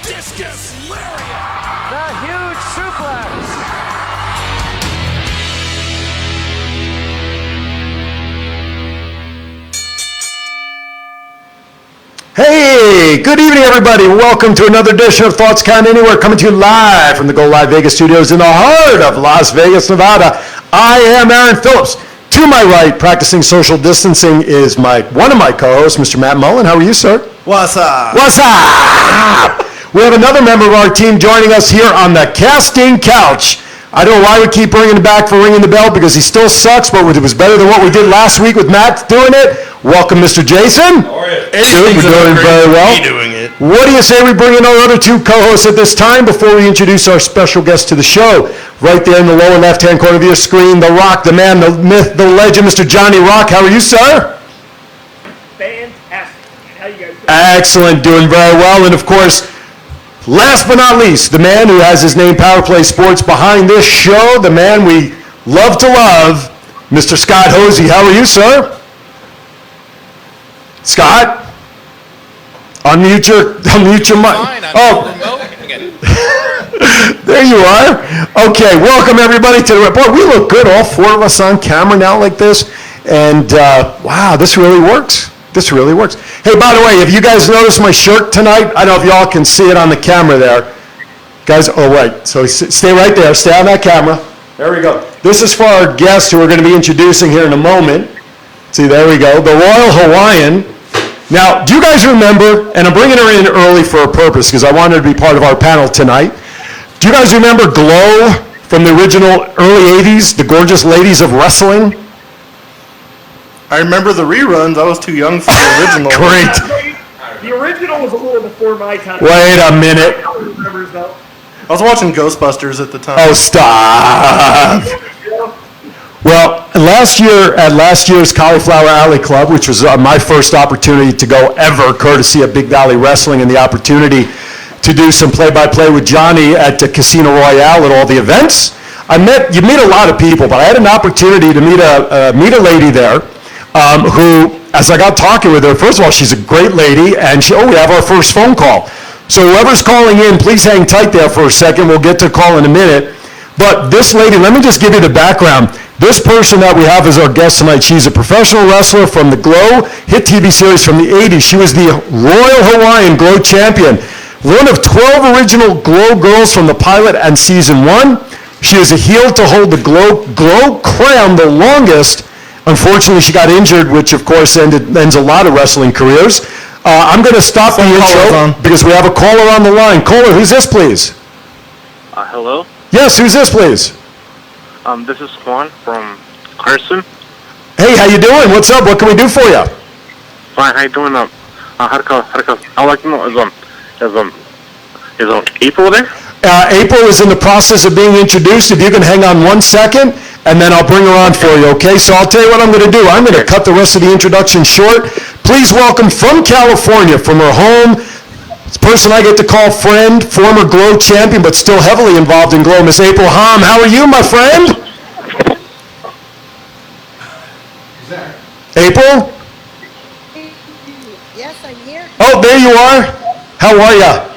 Discus lariat. The huge suplex. Hey, good evening, everybody. Welcome to another edition of Thoughts Count Anywhere, coming to you live from the Go Live Vegas studios in the heart of Las Vegas, Nevada. I am Aaron Phillips. To my right, practicing social distancing, is one of my co-hosts, Mr. Matt Mullen. How are you, sir? What's up? What's up? We have another member of our team joining us here on the casting couch. I don't know why we keep bringing him back for ringing the bell, because he still sucks, but it was better than what we did last week with Matt doing it. Welcome, Mr. Jason. How are you? Dude, we're doing very well. Doing it. What do you say we bring in our other two co-hosts at this time before we introduce our special guest to the show? Right there in the lower left-hand corner of your screen, the Rock, the man, the myth, the legend, Mr. Johnny Rock. How are you, sir? Fantastic. How you guys doing? Excellent, doing very well. And of course, last but not least, the man who has his name Power Play Sports behind this show, the man we love to love, Mr. Scott Hosey. How are you, sir? Scott? Unmute your mic. Oh. There you are. Okay, welcome everybody to the boy. We look good, all four of us on camera now like this, and wow, this really works. This really works. Hey, by the way, have you guys noticed my shirt tonight? I don't know if y'all can see it on the camera there, guys. Oh wait, so stay right there. Stay on that camera. There we go. This is for our guests who we're going to be introducing here in a moment. See, there we go. The Royal Hawaiian. Now, do you guys remember, and I'm bringing her in early for a purpose because I wanted her to be part of our panel tonight. Do you guys remember Glow from the original early 80s, the gorgeous ladies of wrestling? I remember the reruns. I was too young for the original. Great. The original was a little before my time. Wait a minute. I was watching Ghostbusters at the time. Oh, stop. Well, last year at last year's Cauliflower Alley Club, which was my first opportunity to go ever, courtesy of Big Valley Wrestling, and the opportunity to do some play-by-play with Johnny at Casino Royale at all the events. You meet a lot of people, but I had an opportunity to meet a lady there who, as I got talking with her, first of all, she's a great lady, and we have our first phone call. So whoever's calling in, please hang tight there for a second. We'll get to call in a minute. But this lady, let me just give you the background. This person that we have as our guest tonight, she's a professional wrestler from the Glow hit TV series from the 80s. She was the Royal Hawaiian Glow champion, one of 12 original Glow girls from the pilot and season 1. She is a heel to hold the Glow crown the longest. Unfortunately, she got injured, which of course ends a lot of wrestling careers. I'm going to stop the intro because we have a caller on the line. Caller, who's this, please? Hello? Yes, who's this, please? This is Juan from Carson. Hey, how you doing? What's up? What can we do for you? Fine, how you doing? I'd like to know, is April there? April is in the process of being introduced. If you can hang on 1 second, and then I'll bring her on for you, okay? So I'll tell you what I'm going to do. I'm going to cut the rest of the introduction short. Please welcome from California, from her home, this person I get to call friend, former Glow champion, but still heavily involved in Glow, Miss April Hom. How are you, my friend? April? Yes, I'm here. Oh, there you are. How are you?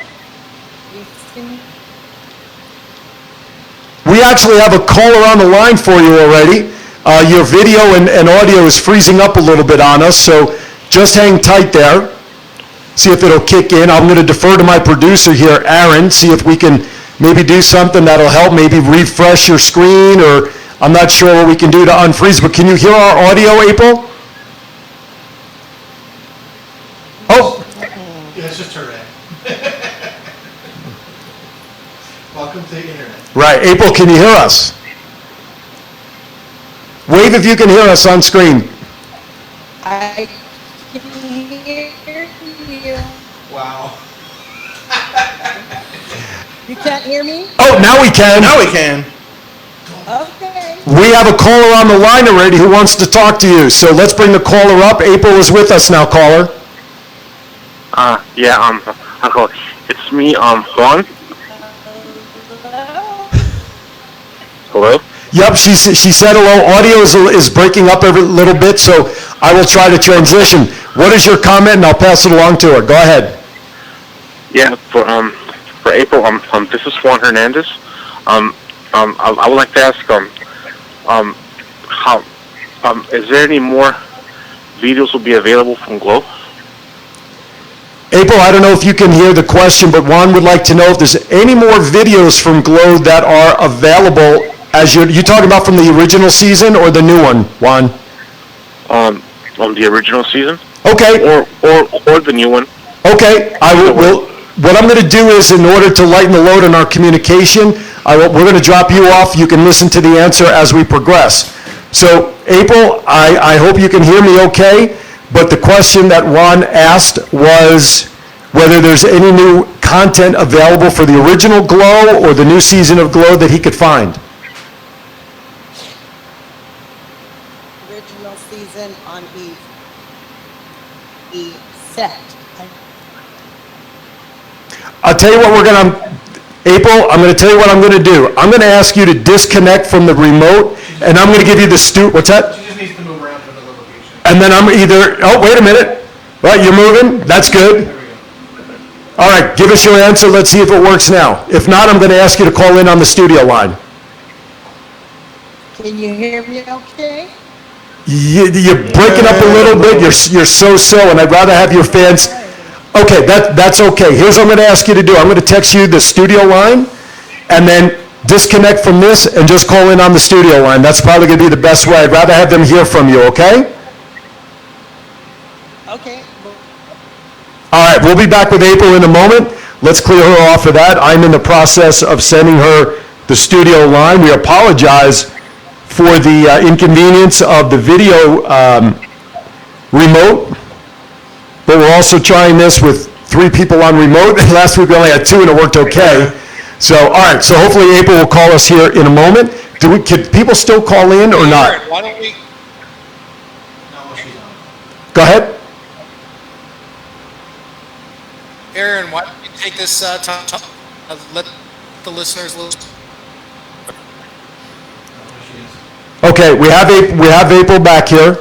We actually have a caller on the line for you already. Your video and audio is freezing up a little bit on us, so just hang tight there. See if it'll kick in. I'm going to defer to my producer here, Aaron, see if we can maybe do something that'll help, maybe refresh your screen, or I'm not sure what we can do to unfreeze, but can you hear our audio, April? Oh. Yeah, it's just her end. Welcome to the internet. Right. April, can you hear us? Wave if you can hear us on screen. I can hear you. Wow. You can't hear me? Oh, now we can. Now we can. Okay. We have a caller on the line already who wants to talk to you. So let's bring the caller up. April is with us now, caller. Yeah, it's me, Juan. Hello? Yep, she said hello. Audio is breaking up every little bit, so I will try to transition. What is your comment? And I'll pass it along to her. Go ahead. Yeah, for April, this is Juan Hernandez. I would like to ask, how, is there any more videos will be available from Glow? April, I don't know if you can hear the question, but Juan would like to know if there's any more videos from Glow that are available as you talking about from the original season or the new one, Juan? On the original season? Okay. Or the new one. Okay, what I'm going to do is, in order to lighten the load on our communication, we're going to drop you off. You can listen to the answer as we progress. So, April, I hope you can hear me okay, but the question that Juan asked was whether there's any new content available for the original Glow or the new season of Glow that he could find. Original season on E set. I'll tell you what April, I'm going to tell you what I'm going to do. I'm going to ask you to disconnect from the remote, and I'm going to give you the what's that? She just needs to move around to another location. And then I'm wait a minute. Right, you're moving? That's good. All right, give us your answer. Let's see if it works now. If not, I'm going to ask you to call in on the studio line. Can you hear me okay? You're breaking up a little bit. You're so, and I'd rather have your fans. Okay, that's okay. Here's what I'm going to ask you to do. I'm going to text you the studio line, and then disconnect from this and just call in on the studio line. That's probably going to be the best way. I'd rather have them hear from you, okay? Okay. All right, we'll be back with April in a moment. Let's clear her off of that. I'm in the process of sending her the studio line. We apologize for the inconvenience of the video remote, but we're also trying this with 3 people on remote. Last week we only had 2 and it worked okay. So, all right, so hopefully April will call us here in a moment. Can people still call in or not? Why don't we? No, she's on. Go ahead. Aaron, why don't you take this let the listeners listen? Okay, we have April back here.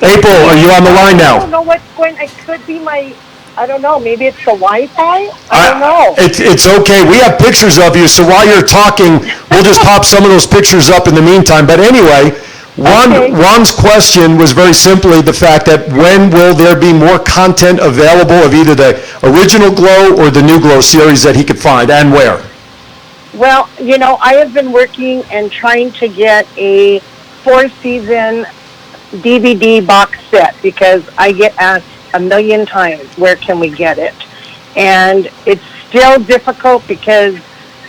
April, are you on the line I now? don't know what's going. It could be I don't know. Maybe it's the Wi-Fi. I don't know. It's okay. We have pictures of you, so while you're talking, we'll just pop some of those pictures up in the meantime. But anyway, Juan's question was very simply the fact that when will there be more content available of either the original Glow or the new Glow series that he could find, and where? Well, I have been working and trying to get a 4-season DVD box set because I get asked a million times, where can we get it? And it's still difficult because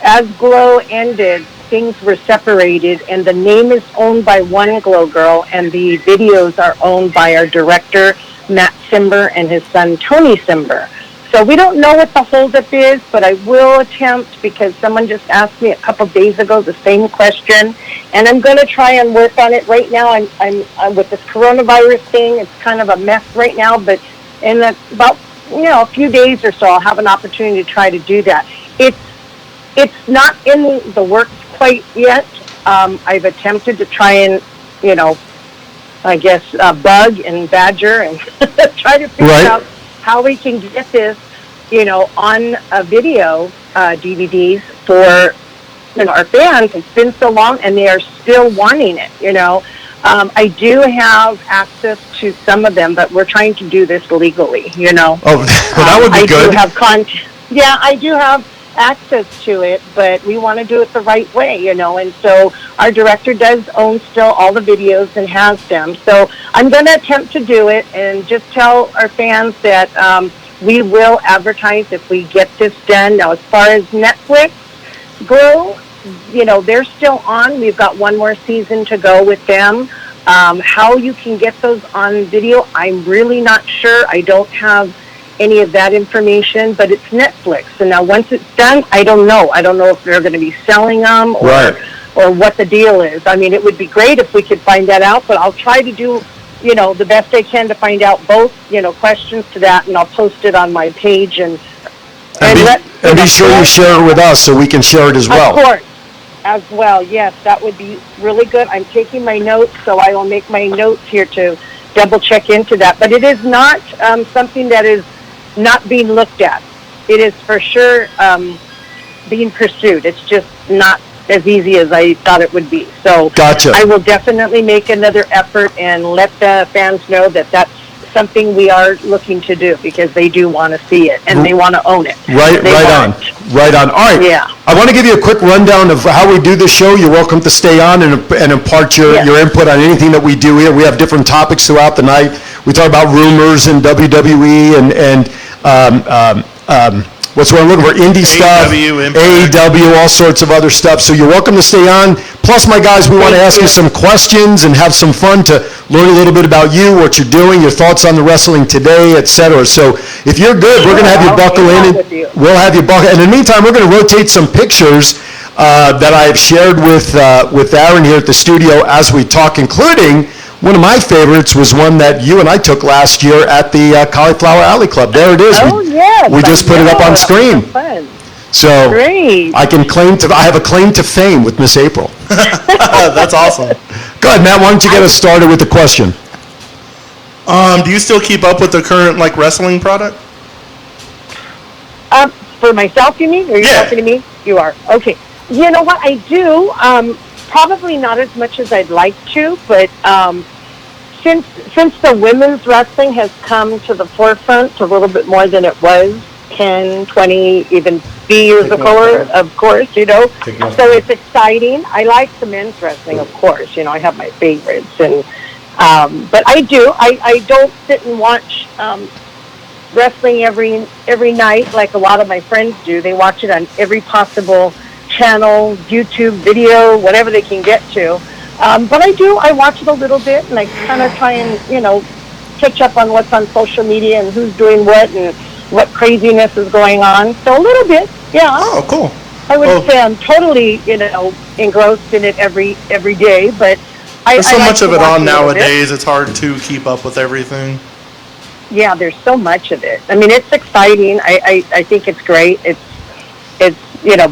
as Glow ended, things were separated, and the name is owned by one Glow girl, and the videos are owned by our director, Matt Simber, and his son, Tony Simber. So we don't know what the holdup is, but I will attempt, because someone just asked me a couple days ago the same question, and I'm going to try and work on it. Right now, I'm with this coronavirus thing. It's kind of a mess right now, but in about a few days or so, I'll have an opportunity to try to do that. It's not in the works quite yet. I've attempted to try and I guess bug and badger and try to figure out how we can get this, on a video DVDs for our fans. It's been so long, and they are still wanting it. I do have access to some of them, but we're trying to do this legally. Oh, well, that would be good. I do have Yeah, I do have access to it, but we want to do it the right way, and so our director does own still all the videos and has them. So I'm going to attempt to do it and just tell our fans that we will advertise if we get this done. Now, as far as Netflix Glow, they're still on. We've got one more season to go with them. How you can get those on video, I'm really not sure. I don't have any of that information, but it's Netflix. And now once it's done, I don't know. I don't know if they're going to be selling them or what the deal is. I mean, it would be great if we could find that out, but I'll try to do, the best I can to find out both, questions to that, and I'll post it on my page and be sure you share it with us so we can share it as well. Of course, as well. Yes, that would be really good. I'm taking my notes, so I will make my notes here to double check into that. But it is not something that is not being looked at. it is for sure being pursued. It's just not as easy as I thought it would be. So Gotcha. I will definitely make another effort and let the fans know that that's something we are looking to do, because they do want to see it and they want to own it. Right on. All right. Yeah. I want to give you a quick rundown of how we do this show. You're welcome to stay on and impart your input on anything that we do here. We have different topics throughout the night. We talk about rumors and WWE and what's what I'm looking for, indie stuff, AEW, all sorts of other stuff. So you're welcome to stay on. Plus, my guys, we want to ask you some questions and have some fun to learn a little bit about you, what you're doing, your thoughts on the wrestling today, etc. So if you're good, we're going to have you buckle in. We'll have you buckle. And in the meantime, we're going to rotate some pictures that I have shared with Aaron here at the studio as we talk, including one of my favorites was one that you and I took last year at the Cauliflower Alley Club. There it is. We just put it up on screen. So Great. I have a claim to fame with Miss April. That's awesome. Go ahead, Matt. Why don't you get us started with the question? Do you still keep up with the current wrestling product? For myself, you mean? Are you talking to me? You are. Okay. You know what? I do. Probably not as much as I'd like to, but since the women's wrestling has come to the forefront a little bit more than it was 10, 20, even 3 years ago, of course, so it's exciting. I like the men's wrestling, of course. I have my favorites, and but I do. I don't sit and watch wrestling every night like a lot of my friends do. They watch it on every possible channel, YouTube, video, whatever they can get to. But I watch it a little bit, and I kind of try and, catch up on what's on social media and who's doing what and what craziness is going on. So a little bit, yeah. Oh, cool. I wouldn't say I'm totally, engrossed in it every day, but there's so much of it on nowadays. It's hard to keep up with everything. Yeah, there's so much of it. I mean, it's exciting. I think it's great. It's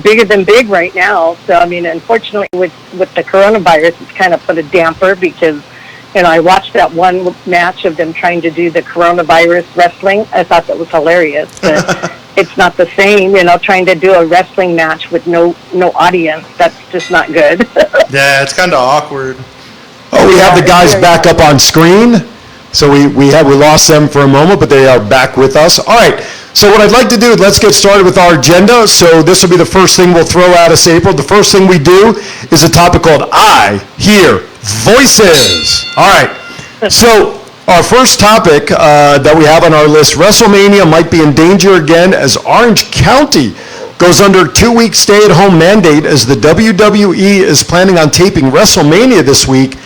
bigger than big right now. So, I mean, unfortunately with the coronavirus, it's kind of put a damper because, I watched that one match of them trying to do the coronavirus wrestling. I thought that was hilarious, but it's not the same, trying to do a wrestling match with no audience. That's just not good. Yeah, it's kind of awkward. Oh, we have the guys back up on screen. So we lost them for a moment, but they are back with us. All right. So what I'd like to do, let's get started with our agenda. So this will be the first thing we'll throw at us, April. The first thing we do is a topic called I Hear Voices. All right. So our first topic that we have on our list, WrestleMania might be in danger again as Orange County goes under a 2-week stay-at-home mandate as the WWE is planning on taping WrestleMania this week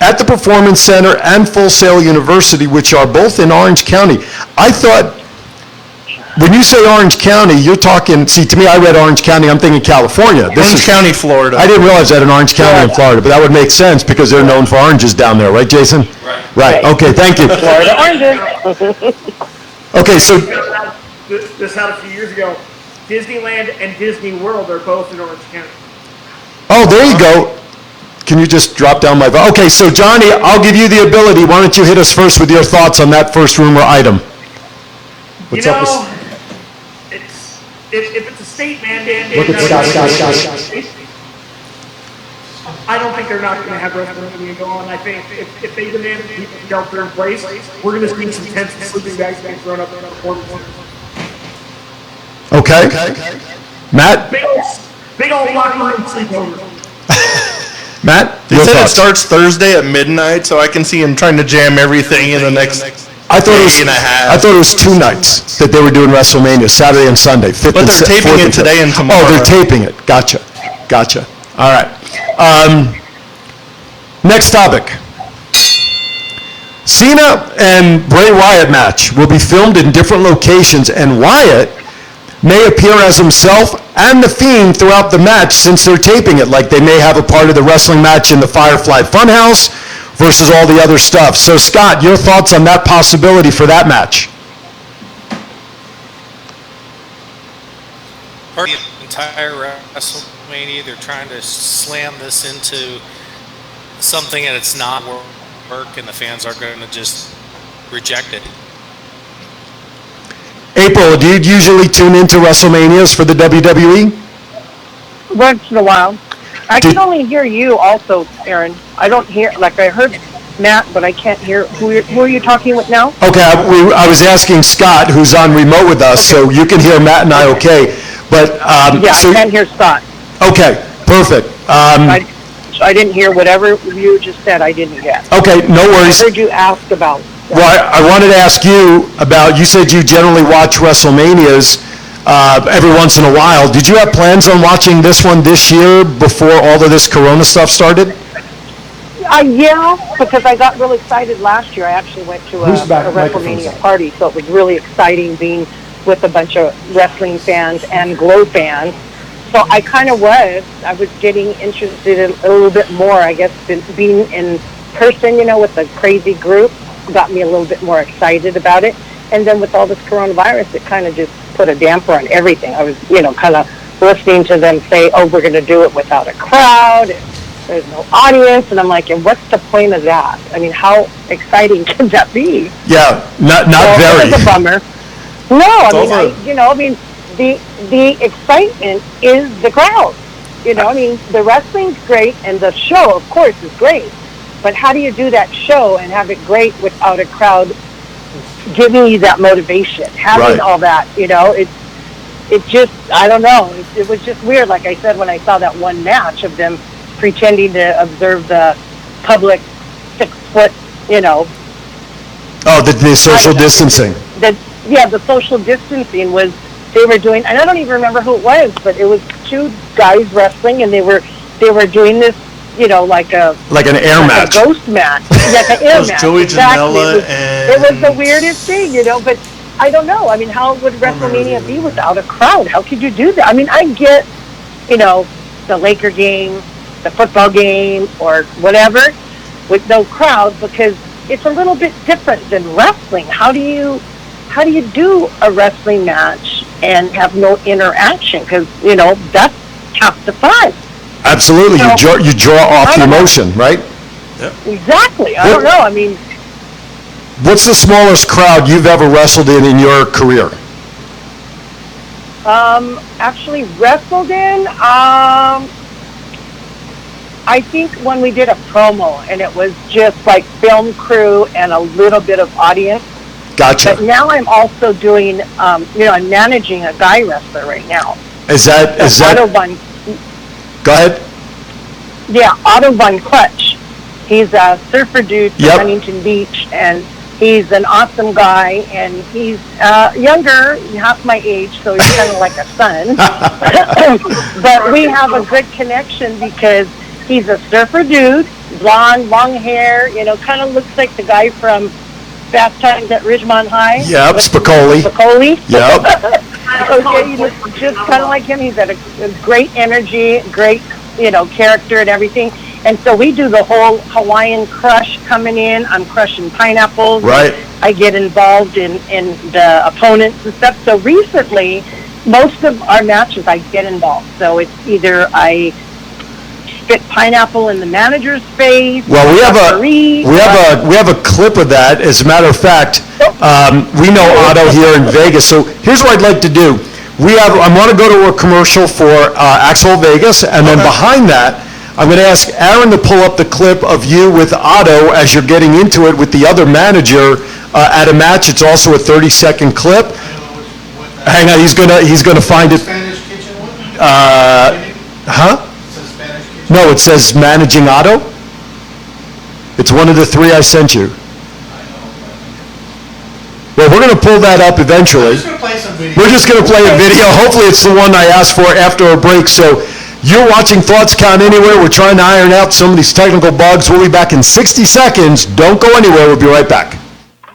at the Performance Center and Full Sail University, which are both in Orange County. I thought, when you say Orange County, you're talking, see, to me, I read Orange County, I'm thinking California. Orange County, Florida. I didn't realize that in Orange County in Florida, but that would make sense because they're known for oranges down there, right, Jason? Right, okay, thank you. Florida oranges. Okay, so... This happened a few years ago. Disneyland and Disney World are both in Orange County. Oh, there you go. Can you just drop down my... Okay, so Johnny, I'll give you the ability. Why don't you hit us first with your thoughts on that first rumor item? What's up with... If it's a state mandate, Look at Scott. I don't think they're not going to have WrestleMania go on. I think if they demand people to shelter in place, we're going to see some tents and sleeping bags being thrown up in the court. Okay. Matt? Big old locker room sleepover. Matt? They said it starts Thursday at midnight, so I can see him trying to jam everything in the next day and a half. I thought it was 2 nights that they were doing WrestleMania, Saturday and Sunday. But they're taping it today and tomorrow. Oh, they're taping it. Gotcha. All right. Next topic. Cena and Bray Wyatt match will be filmed in different locations, and Wyatt may appear as himself and The Fiend throughout the match since they're taping it. Like they may have a part of the wrestling match in the Firefly Funhouse versus all the other stuff. So, Scott, your thoughts on that possibility for that match? Part of the entire WrestleMania, they're trying to slam this into something that it's not work, and the fans are going to just reject it. April, do you usually tune into WrestleManias for the WWE? Once in a while. I Did- can only hear you also, Aaron. I don't hear, like I heard Matt, but I can't hear, who are you talking with now? Okay, I was asking Scott, who's on remote with us, so you can hear Matt and I okay. But, Yeah, so, I can't hear Scott. okay, perfect. I didn't hear whatever you just said, I didn't get. Okay, no I worries. heard you ask about. Well, I wanted to ask you about, you said you generally watch WrestleManias every once in a while. Did you have plans on watching this one this year before all of this Corona stuff started? Yeah, because I got real excited last year. I actually went to a WrestleMania party, so it was really exciting being with a bunch of wrestling fans and Glow fans. So I kind of I was getting interested in a little bit more, I guess, being in person, with a crazy group, got me a little bit more excited about it. And then with all this coronavirus, it kind of just put a damper on everything. I was, kind of listening to them say, oh, we're going to do it without a crowd, and there's no audience, and I'm like, and what's the point of that? I mean, how exciting can that be? Yeah, not So very. it was a bummer. No, the excitement is the crowd. The wrestling's great, and the show, of course, is great. But how do you do that show and have it great without a crowd giving you that motivation, having all that? It just, I don't know. It was just weird. Like I said, when I saw that one match of them pretending to observe the public 6 foot, Oh, the social distancing. The social distancing was, they were doing, and I don't even remember who it was, but it was 2 guys wrestling, and they were doing this, like an air match. A ghost match. Like an air match. Joey Janela it was the weirdest thing, but I don't know. I mean, how would WrestleMania be without a crowd? How could you do that? I mean, I get, the Laker game, the football game, or whatever, with no crowd, because it's a little bit different than wrestling. How do you do a wrestling match and have no interaction? Because, that's half the fun. Absolutely. You draw off the emotion, right? Yep. Exactly. I don't know. I mean, what's the smallest crowd you've ever wrestled in your career? Actually wrestled in, I think when we did a promo, and it was just like film crew and a little bit of audience. Gotcha. But now I'm also doing, I'm managing a guy wrestler right now. Is that? Go ahead. Yeah, Otto Von Clutch. He's a surfer dude from Huntington Beach, and he's an awesome guy, and he's younger, half my age, so he's kind of like a son. But we have a good connection because he's a surfer dude, blonde, long hair, kind of looks like the guy from Fast Times at Ridgemont High. Yep, Spicoli. Yep. Okay, he looks just kind of like him. He's got a great energy, great, character and everything. And so we do the whole Hawaiian crush coming in. I'm crushing pineapples. Right. I get involved in the opponents and stuff. So recently, most of our matches, I get involved. So it's either I spit pineapple in the manager's face. Well, we have a clip of that. As a matter of fact, we know Otto here in Vegas. So here's what I'd like to do. I want to go to a commercial for Axel Vegas, and then behind that, I'm going to ask Aaron to pull up the clip of you with Otto as you're getting into it with the other manager at a match. It's also a 30-second clip. Hang on, he's gonna find it. Spanish kitchen one? Huh? It says Spanish kitchen. No, it says managing Otto. It's one of the 3 I sent you. Well, we're going to pull that up eventually. We're just going to play a video. Hopefully it's the one I asked for after a break. So you're watching Thoughts Count Anywhere. We're trying to iron out some of these technical bugs. We'll be back in 60 seconds. Don't go anywhere. We'll be right back.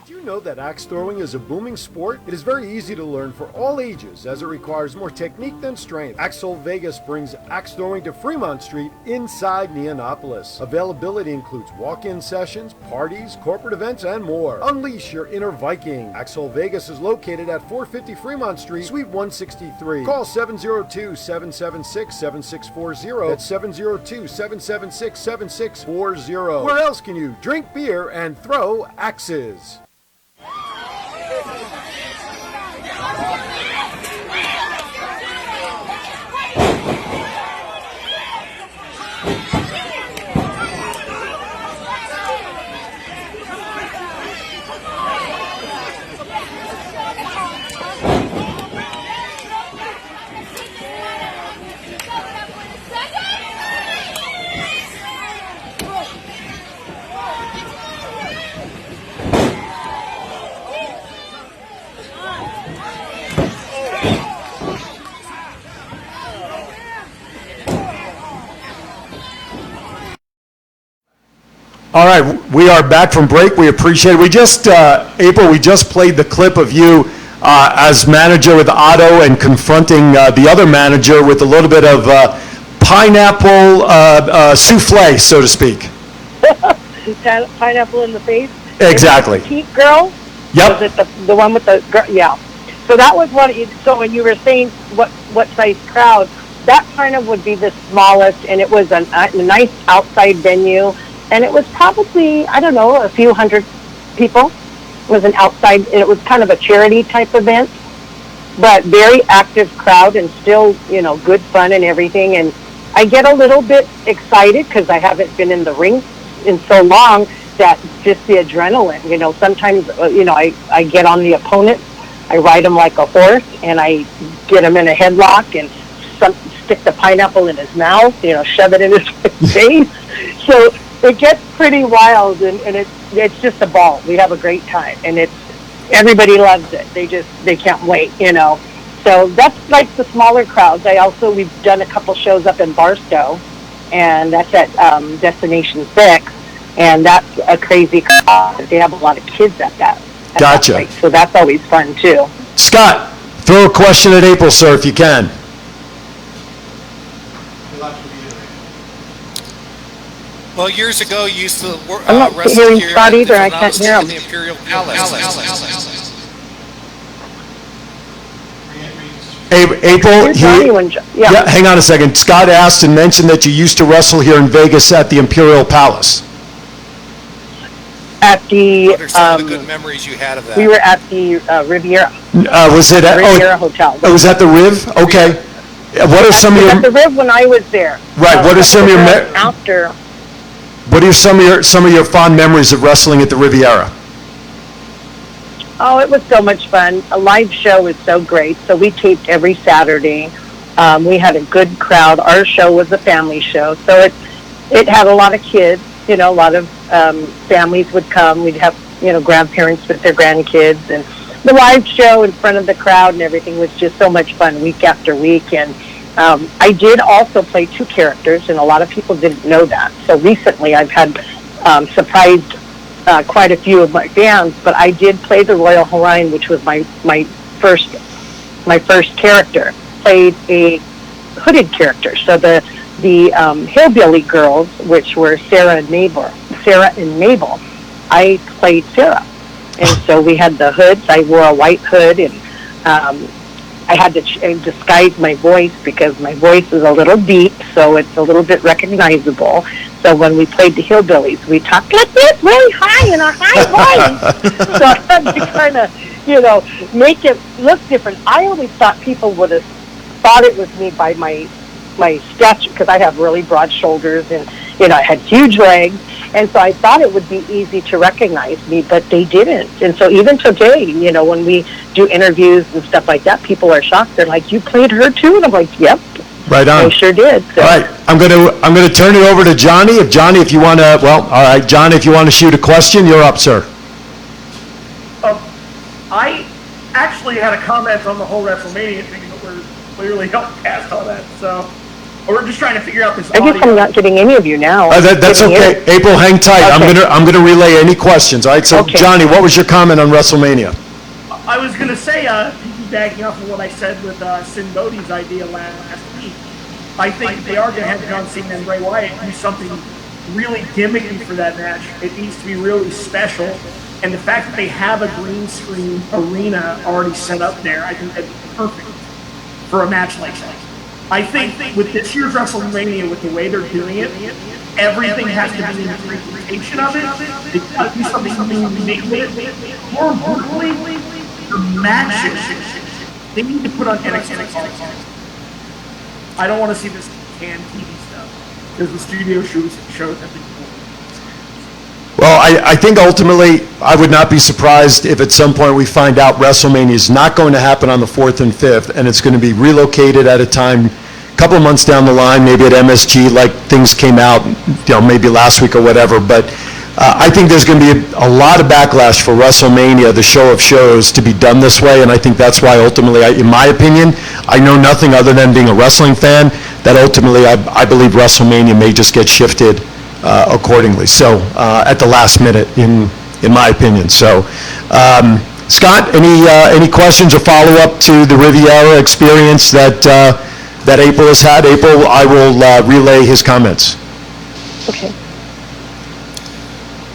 Did you know that axe throwing is a booming sport? It is very easy to learn for all ages as it requires more technique than strength. Axel Vegas brings axe throwing to Fremont Street inside Neonopolis. Availability includes walk-in sessions, parties, corporate events, and more. Unleash your inner Viking. Axel Vegas is located at 450 Fremont Street, Suite 163. Call 702-776-7640. That's 702-776-7640. Where else can you drink beer and throw axes? All right, we are back from break. We appreciate it. We just, April, we just played the clip of you as manager with Otto and confronting the other manager with a little bit of pineapple souffle, so to speak. Pineapple in the face. Exactly. Petite girl. Yep. Was it the one with the girl? Yeah. So that was what. So when you were saying what size crowd, that kind of would be the smallest, and it was a nice outside venue, and it was probably, I don't know, a few hundred people. It was an outside, and it was kind of a charity type event, but very active crowd and still, good fun and everything. And I get a little bit excited because I haven't been in the ring in so long that just the adrenaline, sometimes, I get on the opponent, I ride him like a horse, and I get him in a headlock and stick the pineapple in his mouth, shove it in his face. So it gets pretty wild, and it's just a ball. We have a great time, and everybody loves it. They can't wait, So that's like the smaller crowds. We've done a couple shows up in Barstow, and that's at Destination 6, and that's a crazy crowd. They have a lot of kids at that. Gotcha. That so that's always fun too. Scott, throw a question at April, sir, if you can. Well, years ago, you used to I'm not wrestle hearing here Scott either. I at can't hear him. the Imperial Palace. April, Here's Johnny when yeah, hang on a second. Scott asked and mentioned that you used to wrestle here in Vegas at the Imperial Palace. At the What are some of the good memories you had of that? we were at the Riviera Was it at Riviera Hotel. It was at the Riv? Okay. What are some of At the your Riv when I was there. Right, what are some of your after? What are some of your fond memories of wrestling at the Riviera? Oh, it was so much fun. A live show was so great. So we taped every Saturday. We had a good crowd. Our show was a family show, so it had a lot of kids. A lot of families would come. We'd have grandparents with their grandkids, and the live show in front of the crowd and everything was just so much fun week after week. And I did also play 2 characters, and a lot of people didn't know that. So recently I've had surprised quite a few of my fans, but I did play the Royal Hawaiian, which was my first character. Played a hooded character. So the Hillbilly Girls, which were Sarah and Mabel, I played Sarah. And so we had the hoods. I wore a white hood, and I had to disguise my voice because my voice is a little deep, so it's a little bit recognizable. So when we played the Hillbillies, we talked like this, really high in our high voice. So I had to kind of, make it look different. I always thought people would have thought it was me by my stature, because I have really broad shoulders, and I had huge legs, and so I thought it would be easy to recognize me, but they didn't. And so even today, when we do interviews and stuff like that, people are shocked. They're like, "You played her too?" And I'm like, "Yep." Right on. I sure did. So. All right, I'm going to turn it over to Johnny. If you want to, all right, Johnny, if you want to shoot a question, you're up, sir. I actually had a comment on the whole WrestleMania thing, but we're clearly up past all that. So we're just trying to figure out this I guess I'm not getting any of you now. That's okay. April, hang tight. Okay. I'm going to relay any questions. All right. So, Okay. Johnny, what was your comment on WrestleMania? I was going to say, piggybacking off of what I said with Sin Bodhi's idea last week, I think if they are going to have John Cena and Bray Wyatt do something really gimmicky for that match, it needs to be really special. And the fact that they have a green screen arena already set up there, I think that'd be perfect for a match like that. I think with this year's WrestleMania, with the way they're doing it, everything has to be in the presentation of it. They've got to do something unique with it. More importantly, the matches, they need to put on NXT all the time. I don't want to see this canned TV stuff, because the studio shows have been cool. Well, I think ultimately I would not be surprised if at some point we find out WrestleMania is not going to happen on the 4th and 5th, and it's going to be relocated at a time, a couple of months down the line, maybe at MSG, like things came out, maybe last week or whatever. But I think there's going to be a lot of backlash for WrestleMania, the show of shows, to be done this way, and I think that's why ultimately, in my opinion, I know nothing other than being a wrestling fan, that ultimately I believe WrestleMania may just get shifted accordingly. So at the last minute, in my opinion. So, Scott, any questions or follow up to the Riviera experience that April has had? April, I will relay his comments. Okay.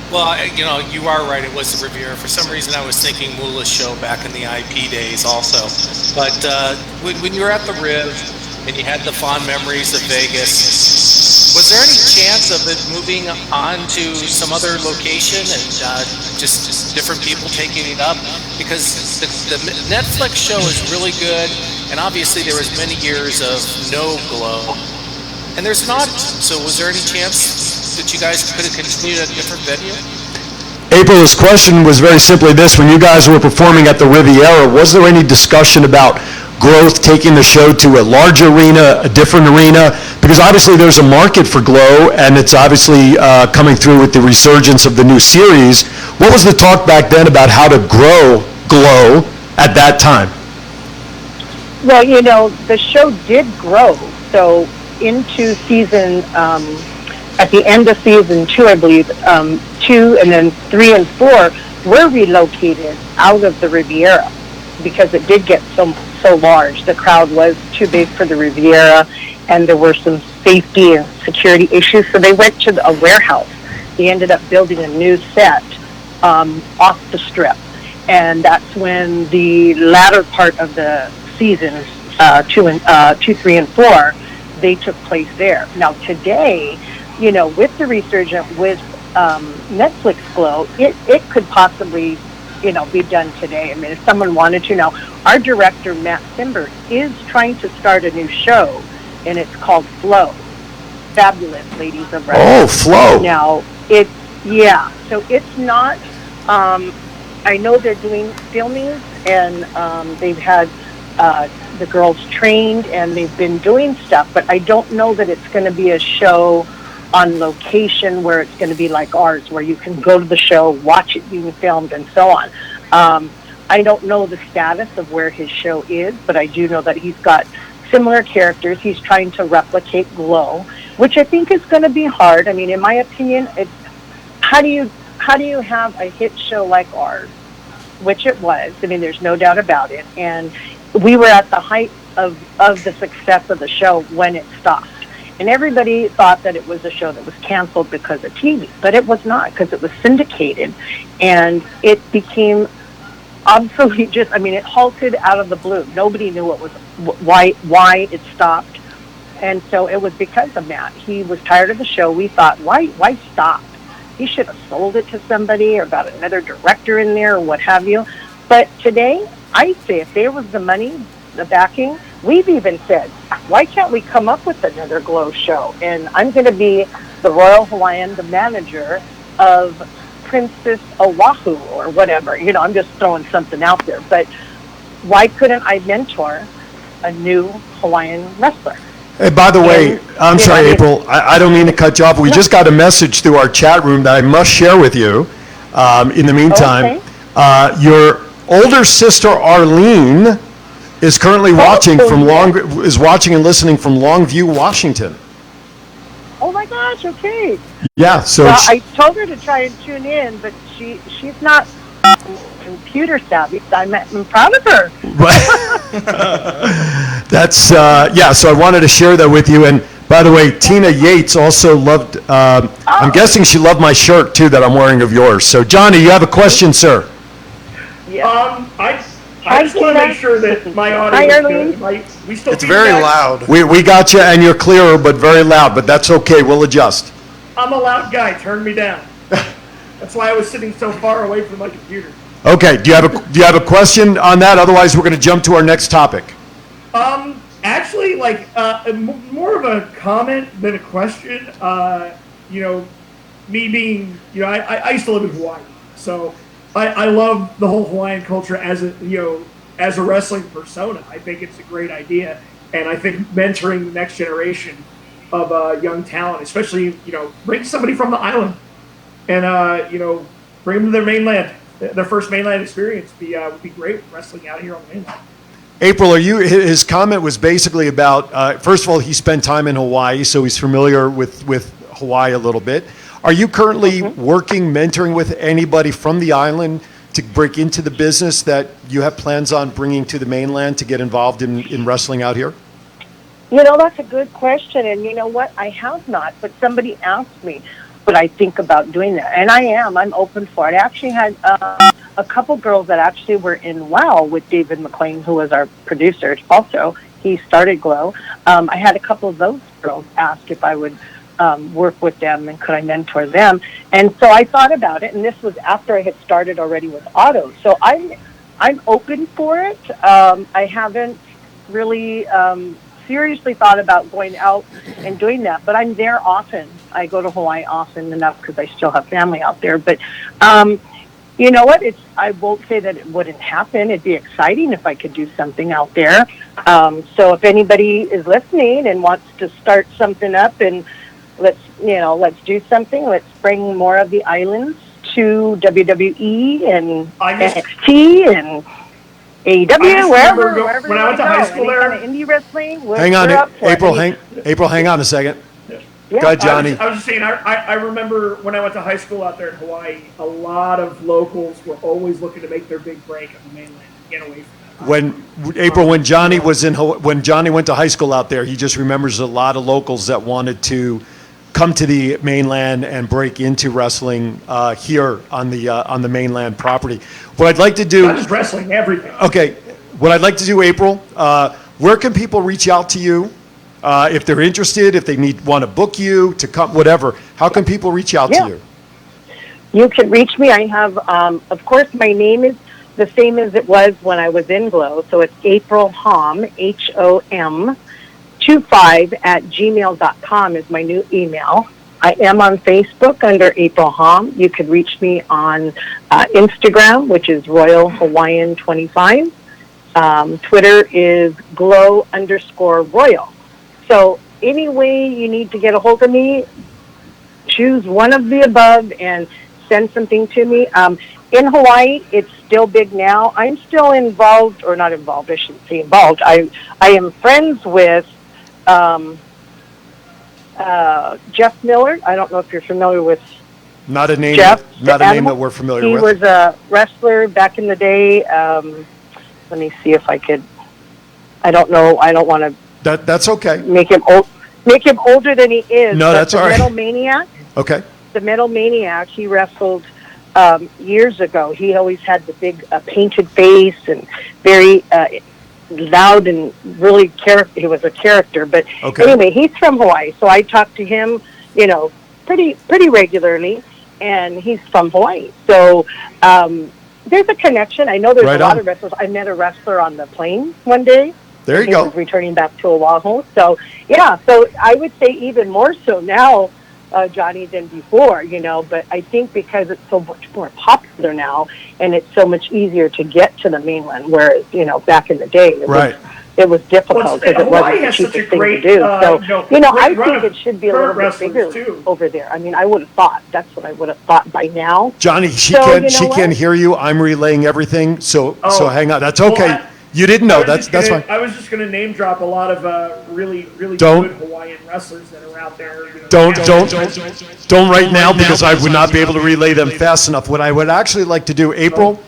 Well, you are right. It was the Riviera. For some reason, I was thinking Moolah's show back in the IP days also. But when you were at the Riv and you had the fond memories of Vegas, was there any chance of it moving on to some other location and just different people taking it up? Because the Netflix show is really good, and obviously there was many years of no glow. And there's not. So was there any chance that you guys could have continued at a different venue? April, his question was very simply this. When you guys were performing at the Riviera, was there any discussion about growth, taking the show to a large arena, a different arena? Because obviously there's a market for glow, and it's obviously coming through with the resurgence of the new series. What was the talk back then about how to grow glow at that time? Well, the show did grow. So into season, at the end of season 2, I believe, 2 and then 3 and 4 were relocated out of the Riviera because it did get so large. The crowd was too big for the Riviera, and there were some safety and security issues, so they went to a warehouse. They ended up building a new set off the Strip, and that's when the latter part of the seasons 2, 3, and 4, they took place there. Now today, with the resurgence with Netflix Glow, it could possibly, be done today. I mean, if someone wanted to. Now, our director, Matt Simber, is trying to start a new show, and it's called Flow. Fabulous Ladies of Wrestling. Oh, Flow. Now, so it's not, I know they're doing filmings, and they've had the girls trained, and they've been doing stuff, but I don't know that it's going to be a show on location where it's going to be like ours, where you can go to the show, watch it being filmed, and so on. I don't know the status of where his show is, but I do know that he's got similar characters. He's trying to replicate Glow, which I think is going to be hard. I mean, in my opinion, it's how do you have a hit show like ours, which it was. I mean, there's no doubt about it, and we were at the height of the success of the show when it stopped. And everybody thought that it was a show that was canceled because of TV, but it was not, because it was syndicated, and it became obsolete. It halted out of the blue. Nobody knew why it stopped, and so it was because of Matt. He was tired of the show. We thought, why stop? He should have sold it to somebody or got another director in there or what have you. But today, I say if there was the money, the backing, we've even said, why can't we come up with another Glow show? And I'm going to be the Royal Hawaiian, the manager of Princess Oahu or whatever. I'm just throwing something out there. But why couldn't I mentor a new Hawaiian wrestler? Hey, by the way, I'm sorry, April, I don't mean to cut you off. We just got a message through our chat room that I must share with you. In the meantime, your older sister Arlene is currently watching and listening from Longview, Washington. Oh my gosh! Okay. Yeah. So well, I told her to try and tune in, but she's not computer savvy. I'm proud of her. That's So I wanted to share that with you. And by the way, Tina Yates also loved. I'm guessing she loved my shirt too that I'm wearing of yours. So Johnny, you have a question, sir? Yeah. I just want to make sure that my audio is good. We still It's very loud. We got you, and you're clearer, but very loud. But that's okay. We'll adjust. I'm a loud guy. Turn me down. That's why I was sitting so far away from my computer. Okay. Do you have a question on that? Otherwise, we're going to jump to our next topic. Actually, more of a comment than a question. Me being, I used to live in Hawaii, so I love the whole Hawaiian culture as a wrestling persona. I think it's a great idea, and I think mentoring the next generation of young talent, especially bring somebody from the island, and bring them to their mainland, their first mainland experience. Would be great wrestling out here on the mainland. April, his comment was basically about, first of all, he spent time in Hawaii, so he's familiar with Hawaii a little bit. Are you currently working, mentoring with anybody from the island to break into the business that you have plans on bringing to the mainland to get involved in wrestling out here? You know, that's a good question. And you know what? I have not, but somebody asked me would I think about doing that. And I'm open for it. I actually had a couple girls that actually were in WOW with David McLean, who was our producer also. He started Glow. I had a couple of those girls ask if I would work with them and could I mentor them. And so I thought about it, and this was after I had started already with auto. So I'm open for it. I haven't really seriously thought about going out and doing that, but I'm there often. I go to Hawaii often enough because I still have family out there. But you know what? I won't say that it wouldn't happen. It'd be exciting if I could do something out there. So if anybody is listening and wants to start something up, and let's do something. Let's bring more of the islands to WWE and NXT and AEW, wherever. When I went to high school there, kind of indie wrestling. Hang on, April. Hang on a second. Yeah. Go ahead, Johnny. I was just saying, I remember when I went to high school out there in Hawaii, a lot of locals were always looking to make their big break on the mainland and get away from that. When Johnny went to high school out there, he just remembers a lot of locals that wanted to come to the mainland and break into wrestling here on the mainland property. What I'd like to do, not just wrestling, everything. Okay, what I'd like to do, April, where can people reach out to you if they're interested, if they want to book you to come, whatever? How can people reach out to you? You can reach me. I have, of course, my name is the same as it was when I was in Glow, so it's April Hom, HOM. 25@gmail.com is my new email. I am on Facebook under April Hom. You could reach me on Instagram, which is Royal Hawaiian 25. Twitter is glow_royal. So any way you need to get a hold of me, choose one of the above and send something to me. In Hawaii, it's still big now. I'm still involved, or not involved, I shouldn't say involved. I am friends with Jeff Miller. I don't know if you're familiar with Not a name. Jeff, Not a name that we're familiar with. He was a wrestler back in the day. Let me see if I could. I don't know. I don't want to. That's okay. Make him older than he is. No, that's all right. The Metal Maniac. Okay. The Metal Maniac. He wrestled years ago. He always had the big painted face and very loud and really he was a character. But anyway, he's from Hawaii, so I talk to him, pretty regularly, and he's from Hawaii. So there's a connection. I know there's a lot of wrestlers. I met a wrestler on the plane one day. There you go. He was returning back to Oahu. So so I would say even more so now, Johnny, than before, but I think because it's so much more popular now and it's so much easier to get to the mainland, whereas, back in the day, it was difficult because it wasn't the cheapest thing to do. I think it should be a little bit bigger over there. I mean, I would have thought, that's what I would have thought by now. Johnny, she can't hear you. I'm relaying everything, so hang on. That's okay. Well, you didn't know. That's fine. I was just going to name drop a lot of really good Hawaiian wrestlers that are out there. Don't right now, because I would not be able to relay them fast enough. What I would actually like to do, April,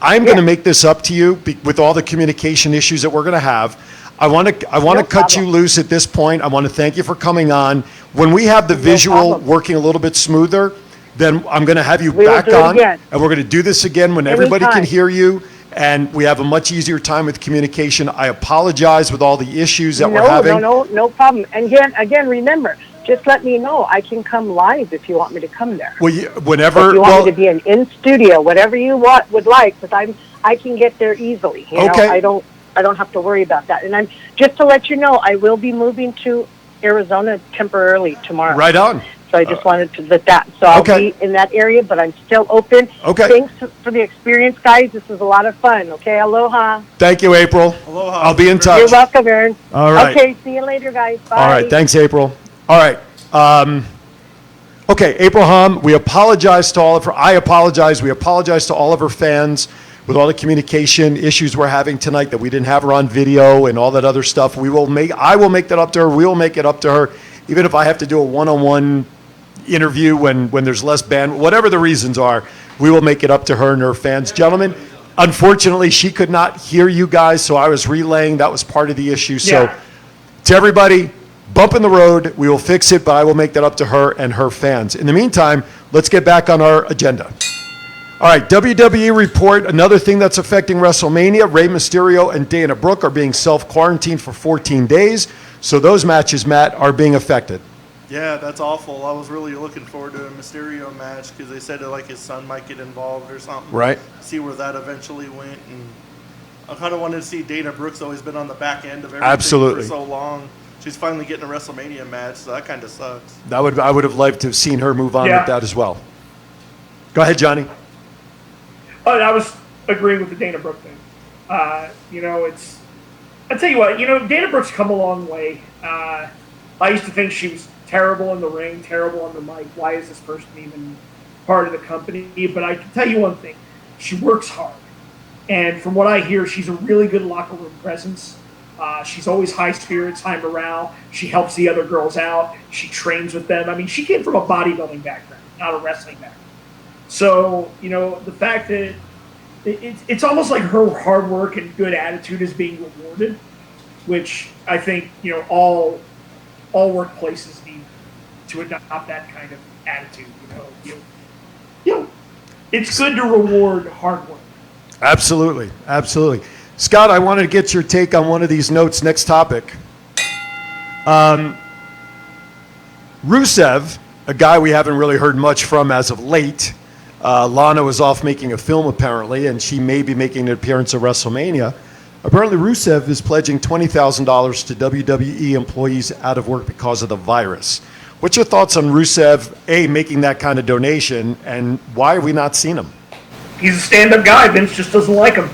I'm going to make this up to you with all the communication issues that we're going to have. I want to cut you loose at this point. I want to thank you for coming on. When we have the visual working a little bit smoother, then I'm going to have you back on, and we're going to do this again when everybody can hear you. And we have a much easier time with communication. I apologize with all the issues that we're having. No problem. And again, remember, just let me know. I can come live if you want me to come there. Well, whenever. If you want me to be in studio, whatever you would like, because I can get there easily. I don't have to worry about that. And I'm just to let you know, I will be moving to Arizona temporarily tomorrow. Right on. So I just wanted to let that. So I'll be in that area, but I'm still open. Okay. Thanks for the experience, guys. This was a lot of fun. Okay, aloha. Thank you, April. Aloha. I'll be in touch. You're welcome, Aaron. All right. Okay, see you later, guys. Bye. All right, thanks, April. All right. Okay, April Hom, we apologize to all of her. I apologize. We apologize to all of her fans with all the communication issues we're having tonight, that we didn't have her on video and all that other stuff. I will make that up to her. We will make it up to her, even if I have to do a one-on-one interview when there's less bandwidth, whatever the reasons are, we will make it up to her and her fans. Gentlemen, unfortunately, she could not hear you guys, so I was relaying. That was part of the issue. So Yeah. to everybody, bump in the road. We will fix it, but I will make that up to her and her fans. In the meantime, let's get back on our agenda. All right, WWE report, another thing that's affecting WrestleMania, Rey Mysterio and Dana Brooke are being self-quarantined for 14 days. So those matches, Matt, are being affected. Yeah, that's awful. I was really looking forward to a Mysterio match because they said that like his son might get involved or something. Right. See where that eventually went, and I kind of wanted to see Dana Brooks. Always been on the back end of everything Absolutely. for so long. She's finally getting a WrestleMania match, so that kind of sucks. I would have liked to have seen her move on Yeah. with that as well. Go ahead, Johnny. Oh, I was agreeing with the Dana Brooke thing. I tell you what, Dana Brooke's come a long way. I used to think she was terrible in the ring, terrible on the mic. Why is this person even part of the company? But I can tell you one thing. She works hard. And from what I hear, she's a really good locker room presence. She's always high spirits, high morale. She helps the other girls out. She trains with them. I mean, she came from a bodybuilding background, not a wrestling background. So, the fact that it's almost like her hard work and good attitude is being rewarded, which I think, all workplaces need to adopt that kind of attitude. It's good to reward hard work. Absolutely, absolutely. Scott, I wanted to get your take on one of these notes. Next topic. Rusev, a guy we haven't really heard much from as of late. Lana was off making a film apparently, and she may be making an appearance at WrestleMania. Apparently, Rusev is pledging $20,000 to WWE employees out of work because of the virus. What's your thoughts on Rusev, A, making that kind of donation, and why are we not seeing him? He's a stand-up guy. Vince just doesn't like him.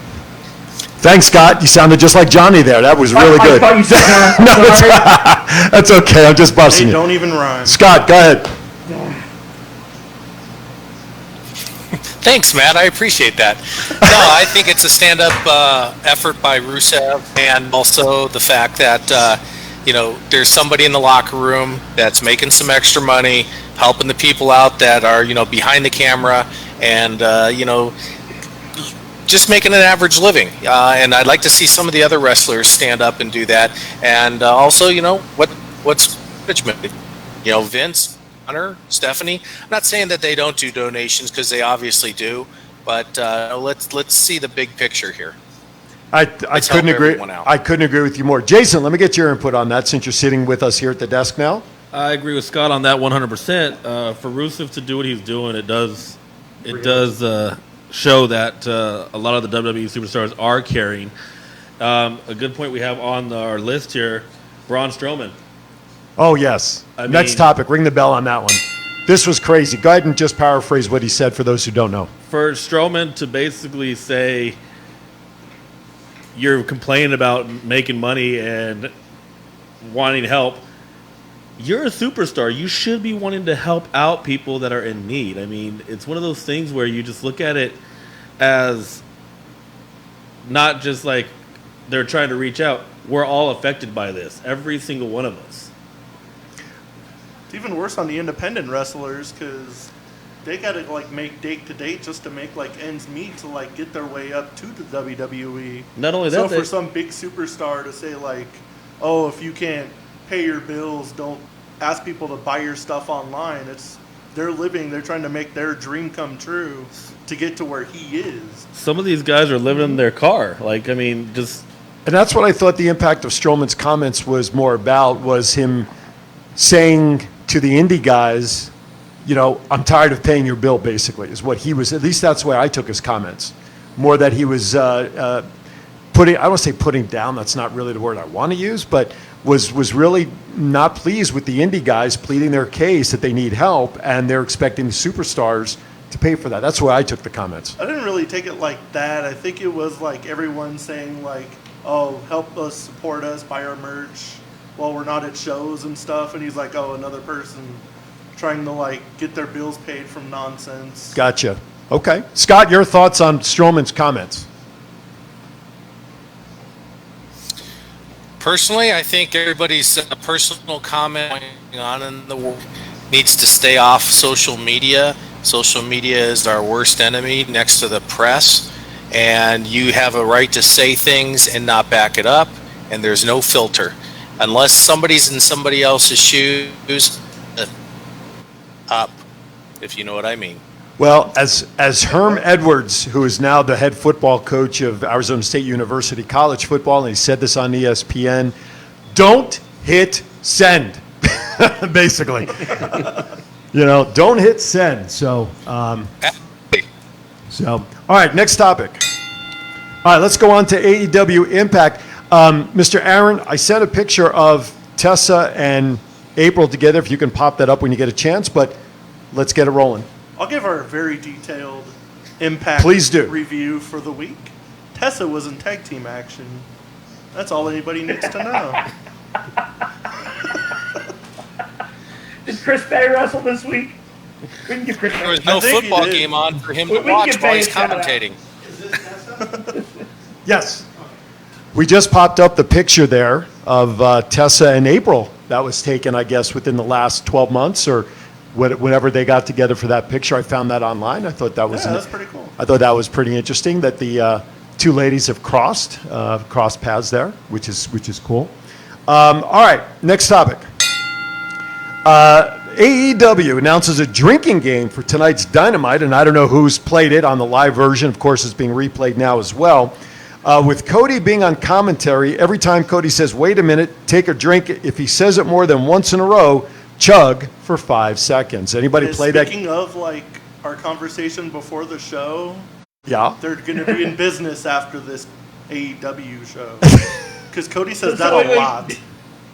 Thanks, Scott. You sounded just like Johnny there. That was really good. I thought you said No, that's okay. I'm just busting They you. don't even rhyme. Scott, go ahead. Thanks, Matt. I appreciate that. No, I think it's a stand-up effort by Rusev, and also the fact that there's somebody in the locker room that's making some extra money, helping the people out that are behind the camera, and just making an average living. And I'd like to see some of the other wrestlers stand up and do that. And also, what's management? Vince, Hunter, Stephanie. I'm not saying that they don't do donations because they obviously do, but let's see the big picture here. I couldn't agree. I couldn't agree with you more. Jason, let me get your input on that since you're sitting with us here at the desk now. I agree with Scott on that 100%. For Rusev to do what he's doing, it does show that a lot of the WWE superstars are caring. A good point we have on our list here, Braun Strowman. Oh, yes. Next topic. Ring the bell on that one. This was crazy. Go ahead and just paraphrase what he said for those who don't know. For Strowman to basically say you're complaining about making money and wanting help, you're a superstar. You should be wanting to help out people that are in need. I mean, it's one of those things where you just look at it as not just like they're trying to reach out. We're all affected by this. Every single one of us. It's even worse on the independent wrestlers because they got to make date to date just to make ends meet to get their way up to the WWE. Not only that, so for some big superstar to say oh, if you can't pay your bills, don't ask people to buy your stuff online. They're living. They're trying to make their dream come true to get to where he is. Some of these guys are living in their car. And that's what I thought the impact of Strowman's comments was more about, was him saying to the indie guys, I'm tired of paying your bill, basically, is what he was. At least that's the way I took his comments. More that he was putting, I don't want to say putting down, that's not really the word I want to use, but was really not pleased with the indie guys pleading their case that they need help, and they're expecting the superstars to pay for that. That's why I took the comments. I didn't really take it like that. I think it was everyone saying oh, help us, support us, buy our merch while we're not at shows and stuff. And he's oh, another person trying to get their bills paid from nonsense. Gotcha. Okay. Scott, your thoughts on Strowman's comments? Personally, I think everybody's personal comment going on in the world needs to stay off social media. Social media is our worst enemy next to the press, and you have a right to say things and not back it up, and there's no filter. Unless somebody's in somebody else's shoes, up, if you know what I mean. Well, as Herm Edwards, who is now the head football coach of Arizona State University College football, and he said this on ESPN, don't hit send, basically. Don't hit send. So, all right, next topic. All right, let's go on to AEW Impact. Mr. Aaron, I sent a picture of Tessa and April together, if you can pop that up when you get a chance, but let's get it rolling. I'll give our very detailed Impact Please do. review for the week. Tessa was in tag team action. That's all anybody needs to know. Did Chris Bay wrestle this week? We can give Chris There was no football game on for him to watch while he's commentating. Yes. We just popped up the picture there of Tessa and April. That was taken, I guess, within the last 12 months or whenever they got together for that picture. I found that online. I thought that was that's pretty cool. I thought that was pretty interesting that the two ladies have crossed paths there, which is cool. All right, next topic. AEW announces a drinking game for tonight's Dynamite, and I don't know who's played it on the live version. Of course, it's being replayed now as well. With Cody being on commentary, every time Cody says, wait a minute, take a drink, if he says it more than once in a row, chug for 5 seconds. Anybody play that? Speaking of, our conversation before the show, Yeah. they're going to be in business after this AEW show. Because Cody says that wait, a lot.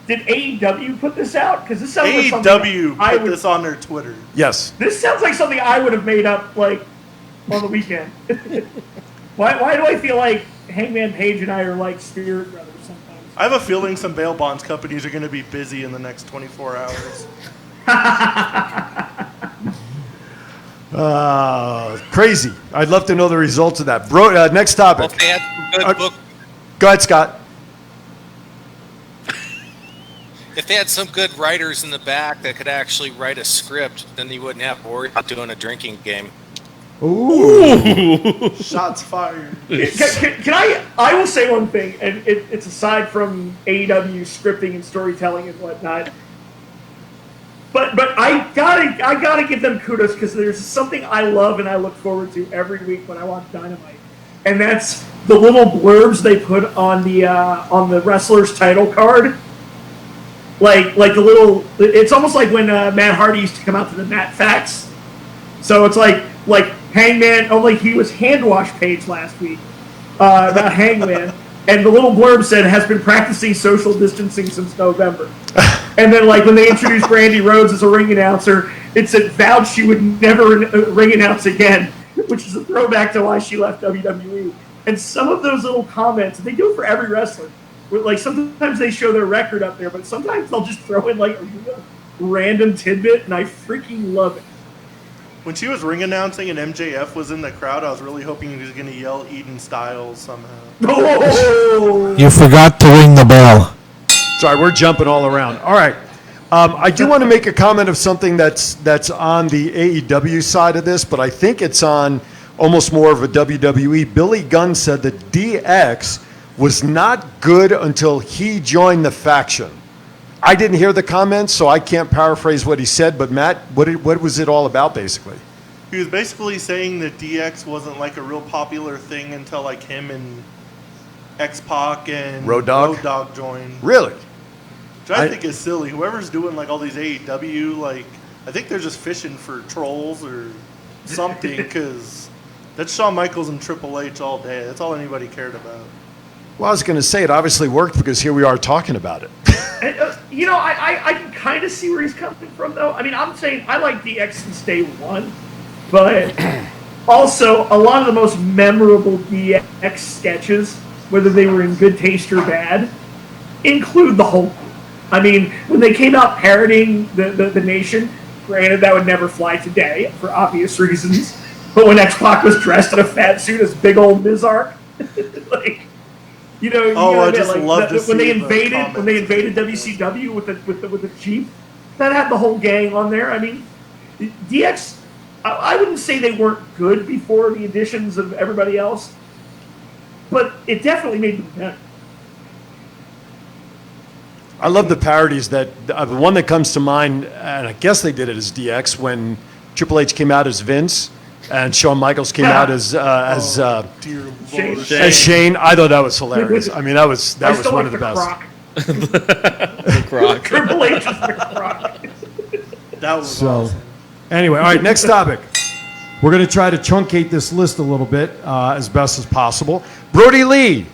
Did AEW put this out? Because this sounds like something AEW put this on their Twitter. Yes. This sounds like something I would have made up, on the weekend. Why do I feel like Hangman Page and I are like spirit brothers sometimes? I have a feeling some bail bonds companies are going to be busy in the next 24 hours. Crazy. I'd love to know the results of that. Next topic. Well, if they had some good book, Go ahead, Scott. if they had some good writers in the back that could actually write a script, then you wouldn't have to worry about doing a drinking game. Ooh. Shots fired. Can I will say one thing, and it's aside from AEW scripting and storytelling and whatnot. But I gotta give them kudos because there's something I love and I look forward to every week when I watch Dynamite, and that's the little blurbs they put on the wrestler's title card. Like the little, it's almost like when Matt Hardy used to come out to the Matt Facts. So it's like Hangman. Oh, like he was hand wash page last week. About Hangman. And the little blurb said, has been practicing social distancing since November. And then, when they introduced Brandy Rhodes as a ring announcer, it said, vowed she would never ring announce again, which is a throwback to why she left WWE. And some of those little comments, they do it for every wrestler. Sometimes they show their record up there, but sometimes they'll just throw in, a real random tidbit, and I freaking love it. When she was ring announcing and MJF was in the crowd, I was really hoping he was going to yell Eden Styles somehow. Oh! You forgot to ring the bell. Sorry, we're jumping all around. All right. I do want to make a comment of something that's on the AEW side of this, but I think it's on almost more of a WWE. Billy Gunn said that DX was not good until he joined the faction. I didn't hear the comments, so I can't paraphrase what he said, but Matt, what was it all about, basically? He was basically saying that DX wasn't a real popular thing until him and X-Pac and Road Dogg joined. Really? Which I think is silly. Whoever's doing all these AEW, I think they're just fishing for trolls or something, because that's Shawn Michaels and Triple H all day. That's all anybody cared about. Well, I was going to say it obviously worked because here we are talking about it. And, I can kind of see where he's coming from, though. I mean, I'm saying I like DX since day one, but also a lot of the most memorable DX sketches, whether they were in good taste or bad, include the whole. I mean, when they came out parodying the Nation, granted that would never fly today for obvious reasons, but when X-Pac was dressed in a fat suit as big old Mizark, I just love to see when they invaded WCW with the Jeep. that had the whole gang on there. I mean, DX, I wouldn't say they weren't good before the additions of everybody else, but it definitely made them better. I love the parodies that the one that comes to mind, and I guess they did it as DX when Triple H came out as Vince and Shawn Michaels came out as Shane. I thought that was hilarious. I mean, that was one of the best. Croc. The Croc. Triple H is the Croc. That was So, awesome. anyway, all right, next topic. We're going to try to truncate this list a little bit as best as possible. Brody Lee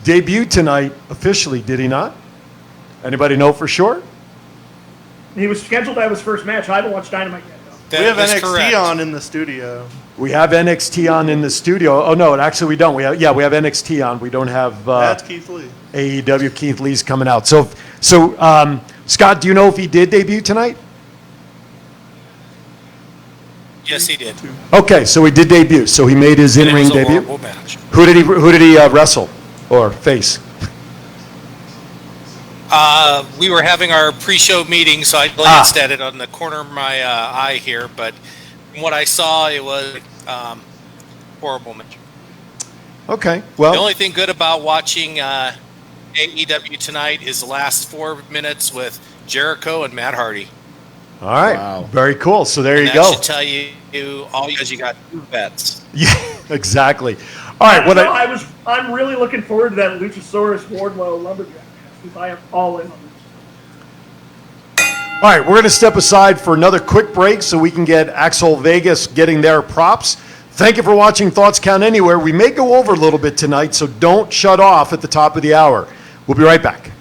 debuted tonight officially, did he not? Anybody know for sure? He was scheduled to have his first match. I haven't watched Dynamite yet, though. We have That is NXT correct. on in the studio. We have NXT on in the studio. Oh no, actually we don't. We have NXT on. We don't have That's Keith Lee. AEW. Keith Lee's coming out. So Scott, do you know if he did debut tonight? Yes, he did. Okay, so he did debut. So he made his And it in-ring was a debut. horrible match. Who did he wrestle or face? We were having our pre-show meeting, so I glanced at it on the corner of my eye here. But from what I saw, it was horrible match. Okay, The well, only thing good about watching AEW tonight is the last 4 minutes with Jericho and Matt Hardy. all right, Wow. very cool. So there And you that go. should tell you all because you got 2 vets. Yeah, exactly. All right, what No, I'm really looking forward to that Luchasaurus Wardlow Lumberjack match because I am all in on this. All right, we're going to step aside for another quick break so we can get Axel Vegas getting their props. Thank you for watching Thoughts Count Anywhere. We may go over a little bit tonight, so don't shut off at the top of the hour. We'll be right back.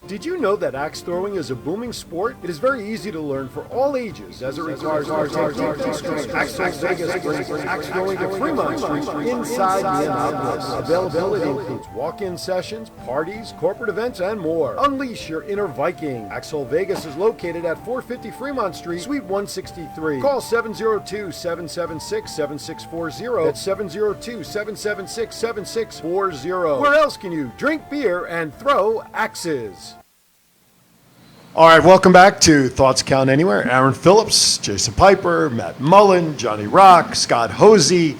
Did you know that axe throwing is a booming sport? It is very easy to learn for all ages as it requires more technique than strength. Axel Vegas brings axe throwing to Fremont Street inside Indianapolis. Availability includes walk-in sessions, parties, corporate events, and more. Unleash your inner Viking. Axel Vegas is located at 450 Fremont Street, Suite 163. Call 702-776-7640. That's 702-776-7640. Where else can you drink beer and throw axes? All right, welcome back to Thoughts Count Anywhere. Aaron Phillips, Jason Piper, Matt Mullen, Johnny Rock, Scott Hosey,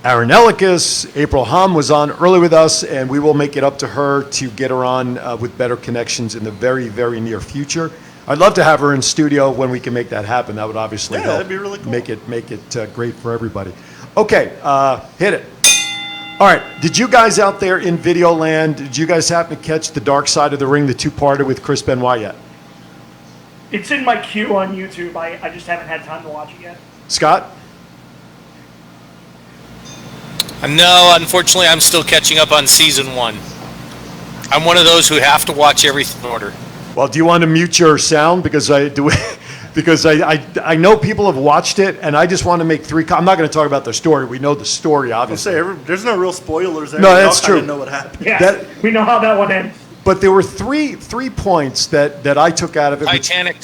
Aaron Ellicus. April Hom was on early with us, and we will make it up to her to get her on with better connections in the very, very near future. I'd love to have her in studio when we can make that happen. That would obviously help that'd be really cool. make it great for everybody. Okay, hit it. All right, did you guys out there in Videoland, did you guys happen to catch the Dark Side of the Ring, the two-parter with Chris Benoit yet? It's in my queue on YouTube. I just haven't had time to watch it yet. Scott? No, unfortunately, I'm still catching up on season 1. I'm one of those who have to watch everything in order. Well, do you want to mute your sound because I do? Because I know people have watched it, and I just want to make 3. I'm not going to talk about the story. We know the story, I'll obviously. say there's no real spoilers there. No, We all that's kinda true. know what happened. Yeah, we know how that one ends. But there were three points that I took out of it. Titanic.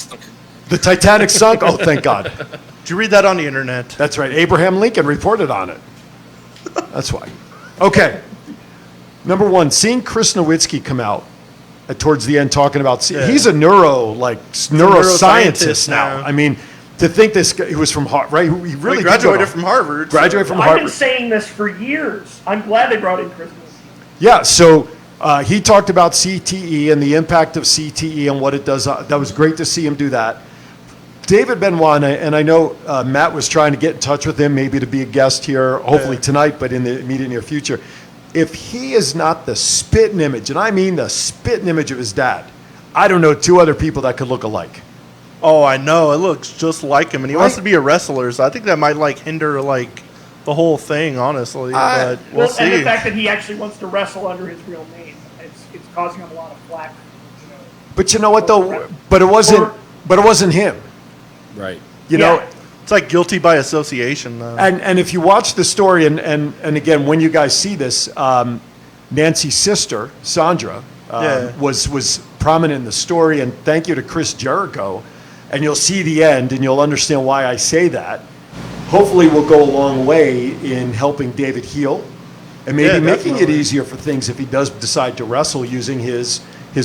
The Titanic sunk. Oh, thank God. Did you read that on the internet? That's right. Abraham Lincoln reported on it. That's why. Okay. Number 1, seeing Chris Nowitzki come out towards the end talking about he's a neuroscientist neuroscientist now. now. I mean, to think this guy, he was from Harvard, right? He really He did go graduated to- from Harvard. Graduated from I've Harvard. been saying this for years. I'm glad they brought in Chris. Yeah, so he talked about CTE and the impact of CTE and what it does. That was great to see him do that. David Benoit, and I know Matt was trying to get in touch with him, maybe to be a guest here, hopefully tonight, but in the immediate near future. If he is not the spitting image, and I mean the spitting image of his dad, I don't know 2 other people that could look alike. Oh, I know. It looks just like him, and he Right. wants to be a wrestler. So I think that might hinder the whole thing, honestly. But we'll see. And the fact that he actually wants to wrestle under his real name, it's causing him a lot of flack. But you know what though? But it wasn't him. Right. You know. It's like guilty by association, though. And if you watch the story, and again, when you guys see this, Nancy's sister, Sandra, was prominent in the story, and thank you to Chris Jericho. And you'll see the end, and you'll understand why I say that. Hopefully will go a long way in helping David heal, and maybe making it easier for things if he does decide to wrestle using his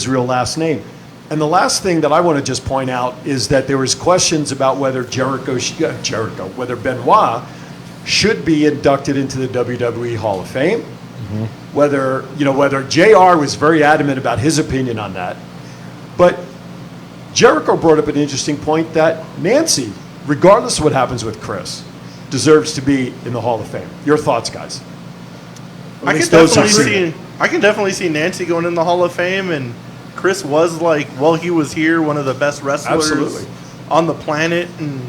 real last name. And the last thing that I want to just point out is that there was questions about whether whether Benoit should be inducted into the WWE Hall of Fame. Whether JR was very adamant about his opinion on that. But Jericho brought up an interesting point that Nancy, regardless of what happens with Chris, deserves to be in the Hall of Fame. Your thoughts, guys? I can definitely see Nancy going in the Hall of Fame, and Chris was he was here, one of the best wrestlers on the planet, and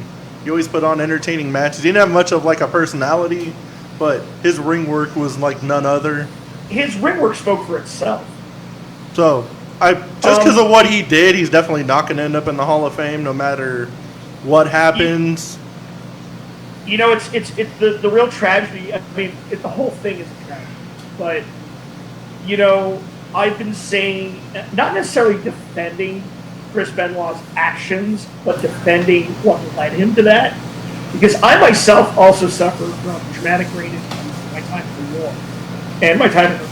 he always put on entertaining matches. He didn't have much of a personality, but his ring work was like none other. His ring work spoke for itself. So, because of what he did, he's definitely not going to end up in the Hall of Fame, no matter what happens. It's the real tragedy. I mean, the whole thing is a tragedy. But, I've been saying, not necessarily defending Chris Benoit's actions, but defending what led him to that. Because I myself also suffer from traumatic brain injury in my time in the war and my time in the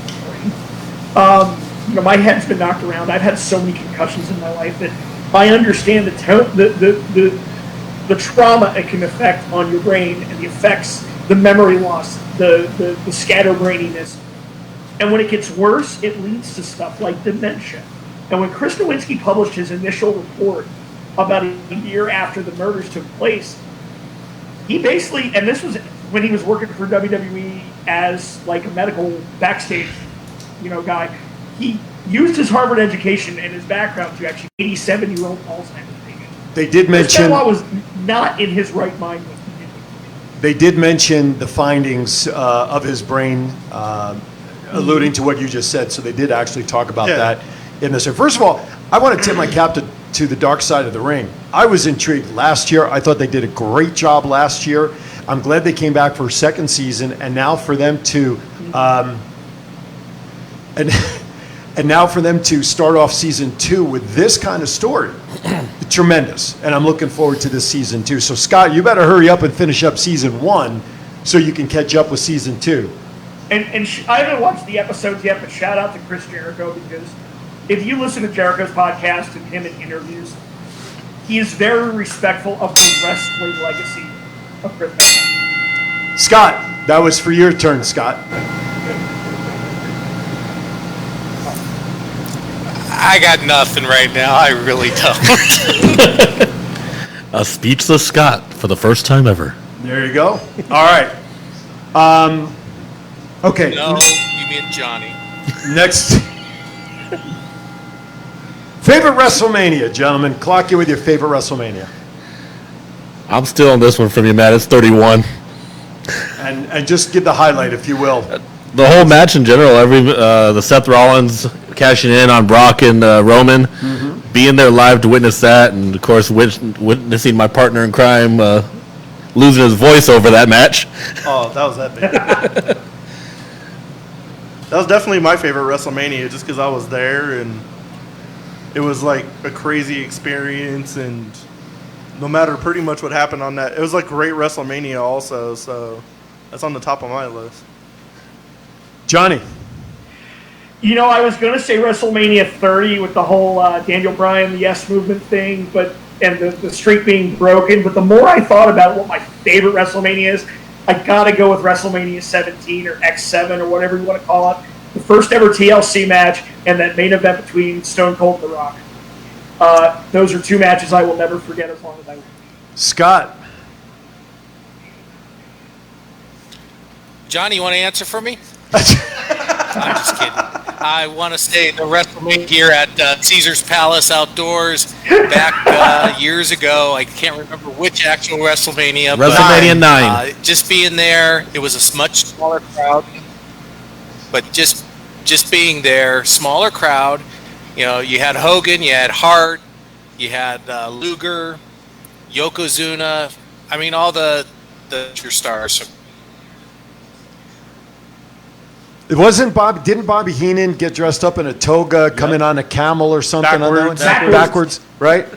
Marine. My head's been knocked around. I've had so many concussions in my life that I understand the trauma it can affect on your brain and the effects, the memory loss, the scatterbraininess. And when it gets worse, it leads to stuff like dementia. And when Chris Nowinski published his initial report about a year after the murders took place, he basically, and this was when he was working for WWE as a medical backstage, guy, he used his Harvard education and his background to actually 87-year-old Alzheimer's patient. They did mention Benoit was not in his right mind when he did it. They did mention the findings of his brain, alluding to what you just said. So they did actually talk about that in this. First of all, I want to tip my cap to the dark side of the ring. I was intrigued last year. I thought they did a great job last year. I'm glad they came back for a second season, and now for them to and now for them to start off season 2 with this kind of story, tremendous. And I'm looking forward to this season 2. So Scott, you better hurry up and finish up season 1 so you can catch up with season 2. And I haven't watched the episodes yet, but shout out to Chris Jericho, because if you listen to Jericho's podcast and him in interviews, he is very respectful of the wrestling legacy of Chris Benoit. Scott, that was for your turn, Scott. I got nothing right now. I really don't. A speechless Scott for the first time ever. There you go. All right. Okay. No, you mean Johnny. Next. Favorite WrestleMania, gentlemen. Clock you with your favorite WrestleMania. I'm still on this one from you, Matt. It's 31. And just give the highlight, if you will. The whole match in general, the Seth Rollins cashing in on Brock and Roman, being there live to witness that, and of course witnessing my partner in crime losing his voice over that match. Oh, that was epic. That was definitely my favorite WrestleMania, just because I was there, and it was like a crazy experience, and no matter pretty much what happened on that, it was like great WrestleMania also, so that's on the top of my list. Johnny. I was going to say WrestleMania 30 with the whole Daniel Bryan, the Yes Movement thing, and the streak being broken. But the more I thought about what my favorite WrestleMania is, I got to go with WrestleMania 17 or X7 or whatever you want to call it. The first ever TLC match and that main event between Stone Cold and The Rock. Those are two matches I will never forget as long as I live. Scott. Johnny, you want to answer for me? I'm just kidding. I want to say the WrestleMania here at Caesar's Palace Outdoors back years ago. I can't remember which actual WrestleMania. WrestleMania 9. Just being there, it was a much smaller crowd. But just being there, smaller crowd. You had Hogan, you had Hart, you had Luger, Yokozuna. I mean, all the stars. It wasn't Bob. Didn't Bobby Heenan get dressed up in a toga, coming on a camel or something? Backwards, right?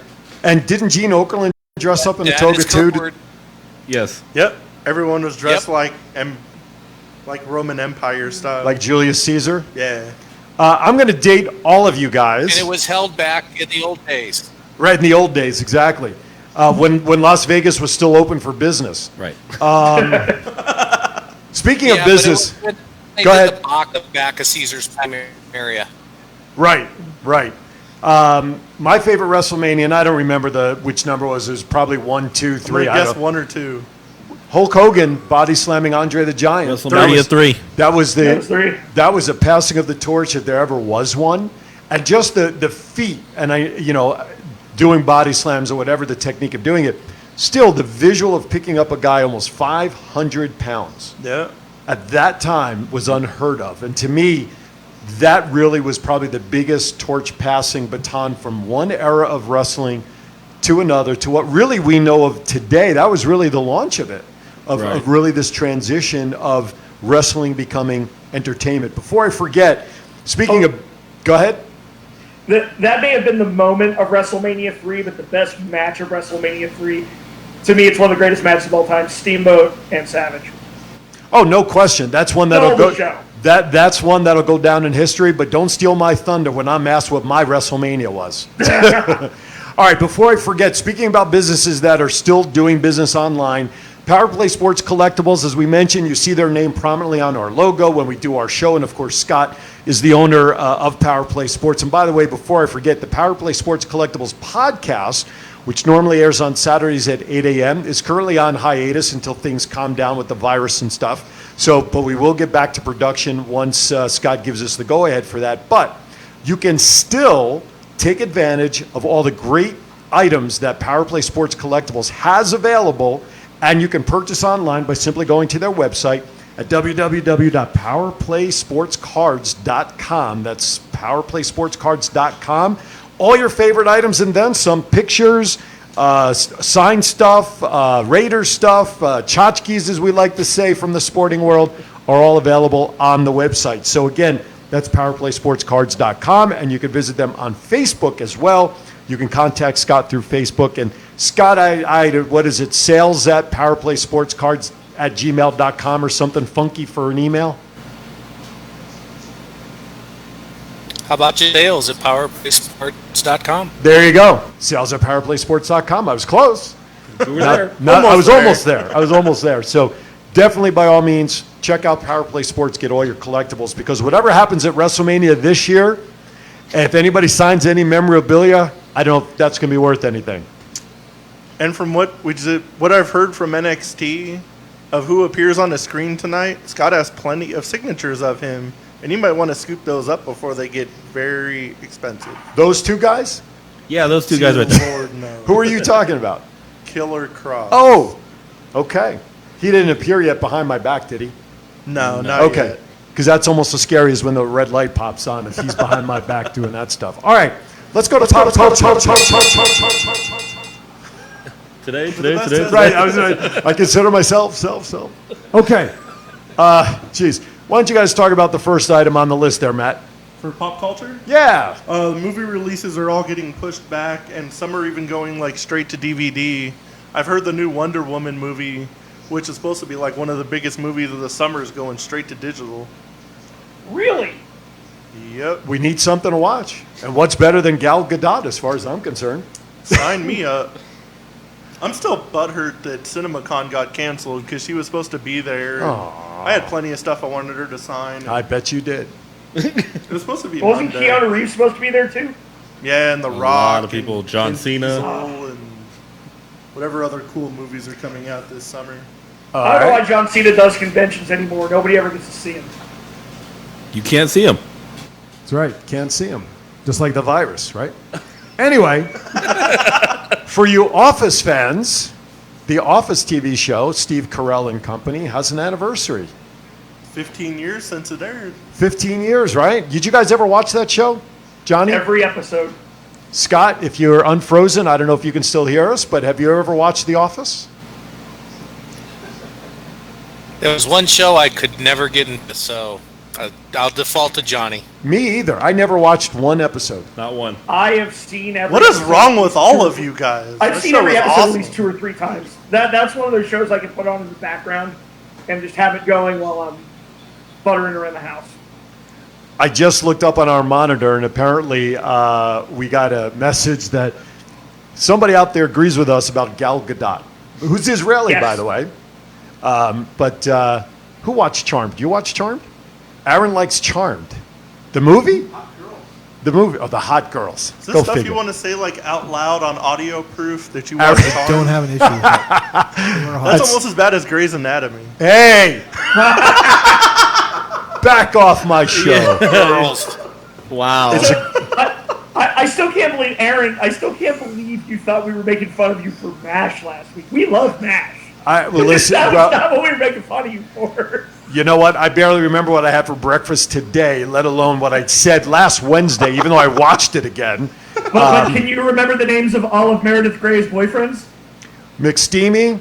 And didn't Gene Okerlund dress up in a toga too? Yes. Yep. Everyone was dressed like Roman Empire style. Like Julius Caesar? Yeah. I'm going to date all of you guys. And it was held back in the old days. Right, in the old days, exactly. When Las Vegas was still open for business. Right. Speaking of but business, they go did ahead. the back of Caesar's area. Right. My favorite WrestleMania, and I don't remember which number it was. It was probably 1, 2, 3. I guess 1 or 2. Hulk Hogan body slamming Andre the Giant. WrestleMania 3. That was three. That was a passing of the torch if there ever was one, and just the feat and doing body slams or whatever the technique of doing it. Still, the visual of picking up a guy almost 500 pounds at that time was unheard of, and to me, that really was probably the biggest torch passing baton from one era of wrestling to another, to what really we know of today. That was really the launch of it, of really this transition of wrestling becoming entertainment. Before I forget, speaking of, go ahead. That may have been the moment of WrestleMania 3, but the best match of WrestleMania 3, to me, it's one of the greatest matches of all time, Steamboat and Savage. Oh, no question. That's one that'll go. That's one that'll go down in history, but don't steal my thunder when I'm asked what my WrestleMania was. All right, before I forget, speaking about businesses that are still doing business online, Power Play Sports Collectibles, as we mentioned, you see their name prominently on our logo when we do our show, and of course, Scott is the owner of Power Play Sports. And by the way, before I forget, the Power Play Sports Collectibles podcast, which normally airs on Saturdays at 8 a.m., is currently on hiatus until things calm down with the virus and stuff. But we will get back to production once Scott gives us the go-ahead for that. But you can still take advantage of all the great items that Power Play Sports Collectibles has available, and you can purchase online by simply going to their website at www.powerplaysportscards.com. That's powerplaysportscards.com. All your favorite items and then some, pictures, signed stuff, Raiders stuff, tchotchkes, as we like to say from the sporting world, are all available on the website. So again, that's powerplaysportscards.com, and you can visit them on Facebook as well. You can contact Scott through Facebook. And Scott, what is it, sales at powerplaysportscards@gmail.com or something funky for an email? How about your sales at powerplaysports.com? There you go. Sales at powerplaysports.com. I was close. You were there. I was almost there. I was almost there. So definitely, by all means, check out Power Play Sports, get all your collectibles, because whatever happens at WrestleMania this year, and if anybody signs any memorabilia, I don't know if that's going to be worth anything. And from what I've heard from NXT of who appears on the screen tonight, Scott has plenty of signatures of him, and you might want to scoop those up before they get very expensive. Those two guys? Yeah, those two guys right there. Lord, no. Who are you talking about? Killer Cross. Oh, okay. He didn't appear yet behind my back, did he? No, not okay. yet. Because that's almost as scary as when the red light pops on if he's behind my back doing that stuff. All right, let's go to top. Today. Right, I consider myself self. Okay. Geez, why don't you guys talk about the first item on the list there, Matt? For pop culture? Yeah. Movie releases are all getting pushed back, and some are even going like straight to DVD. I've heard the new Wonder Woman movie, which is supposed to be like one of the biggest movies of the summer, is going straight to digital. Really? Yep. We need something to watch. And what's better than Gal Gadot as far as I'm concerned? Sign me up. I'm still butthurt that CinemaCon got canceled because she was supposed to be there. I had plenty of stuff I wanted her to sign. I bet you did. It was supposed to be Wasn't Monday. Keanu Reeves supposed to be there too? Yeah, and The A Rock. lot of people. and John Vin Cena. Diesel and whatever other cool movies are coming out this summer. I don't know why John Cena does conventions anymore. Nobody ever gets to see him. You can't see him. That's right. Can't see him. Just like the virus, right? Anyway, for you Office fans, the Office TV show, Steve Carell and Company, has an anniversary. 15 years since it aired. 15 years, right? Did you guys ever watch that show? Johnny? Every episode. Scott, if you're unfrozen, I don't know if you can still hear us, but have you ever watched The Office? There was one show I could never get into, so I'll default to Johnny. Me either. I never watched one episode. Not one. I have seen every What is episode. wrong with all of you guys? I've That seen show every is episode awesome. at least 2 or 3 times. That's one of those shows I can put on in the background and just have it going while I'm buttering around the house. I just looked up on our monitor, and apparently we got a message that somebody out there agrees with us about Gal Gadot, who's Israeli, Yes. by the way. But who watched Charmed? Do you watch Charmed? Aaron likes Charmed. The movie? The movie. Oh, the hot girls. Is this Go stuff figure. you want to say like out loud on audio proof that you I watch Charmed? Don't have an issue with that. That's almost as bad as Grey's Anatomy. Hey! Back off my show. Girls. Wow. I still can't believe, Aaron, I still can't believe you thought we were making fun of you for MASH last week. We love MASH. Well, listen, That was well, not what we were making fun of you for. you know what? I barely remember what I had for breakfast today, let alone what I said last Wednesday, even though I watched it again. But can you remember the names of all of Meredith Grey's boyfriends? McSteamy,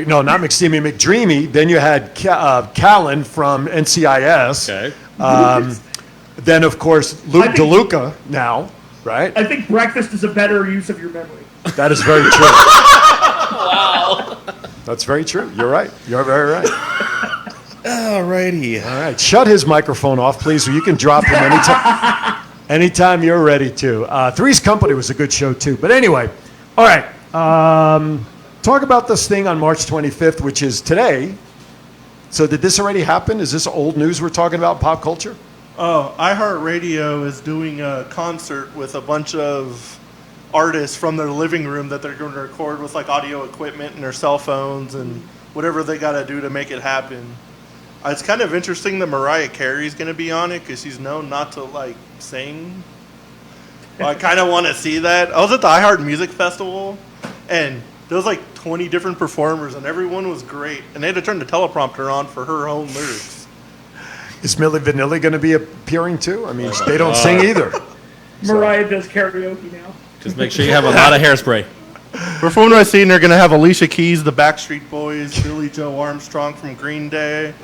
no, not McSteamy, McDreamy. Then you had Callan from NCIS. Okay. Then, of course, Luke DeLuca now, right? I think breakfast is a better use of your memory. That is very true. Wow. That's very true. You're right. You're very right. Alrighty. All right. Shut his microphone off, please, or you can drop him anytime you're ready to. Three's Company was a good show, too. But anyway, all right. Talk about this thing on March 25th, which is today. So did this already happen? Is this old news we're talking about in pop culture? Oh, iHeartRadio is doing a concert with a bunch of artists from their living room that they're going to record with like audio equipment and their cell phones and whatever they got to do to make it happen. It's kind of interesting that Mariah Carey's going to be on it because she's known not to like sing. Well, I kind of want to see that. I was at the iHeart Music Festival and there was like 20 different performers and everyone was great. And they had to turn the teleprompter on for her own lyrics. Is Milli Vanilli going to be appearing too? I mean, they don't sing either. Mariah does karaoke now. Just make sure you have a lot of hairspray. But from what I've seen, they're going to have Alicia Keys, the Backstreet Boys, Billy Joe Armstrong from Green Day,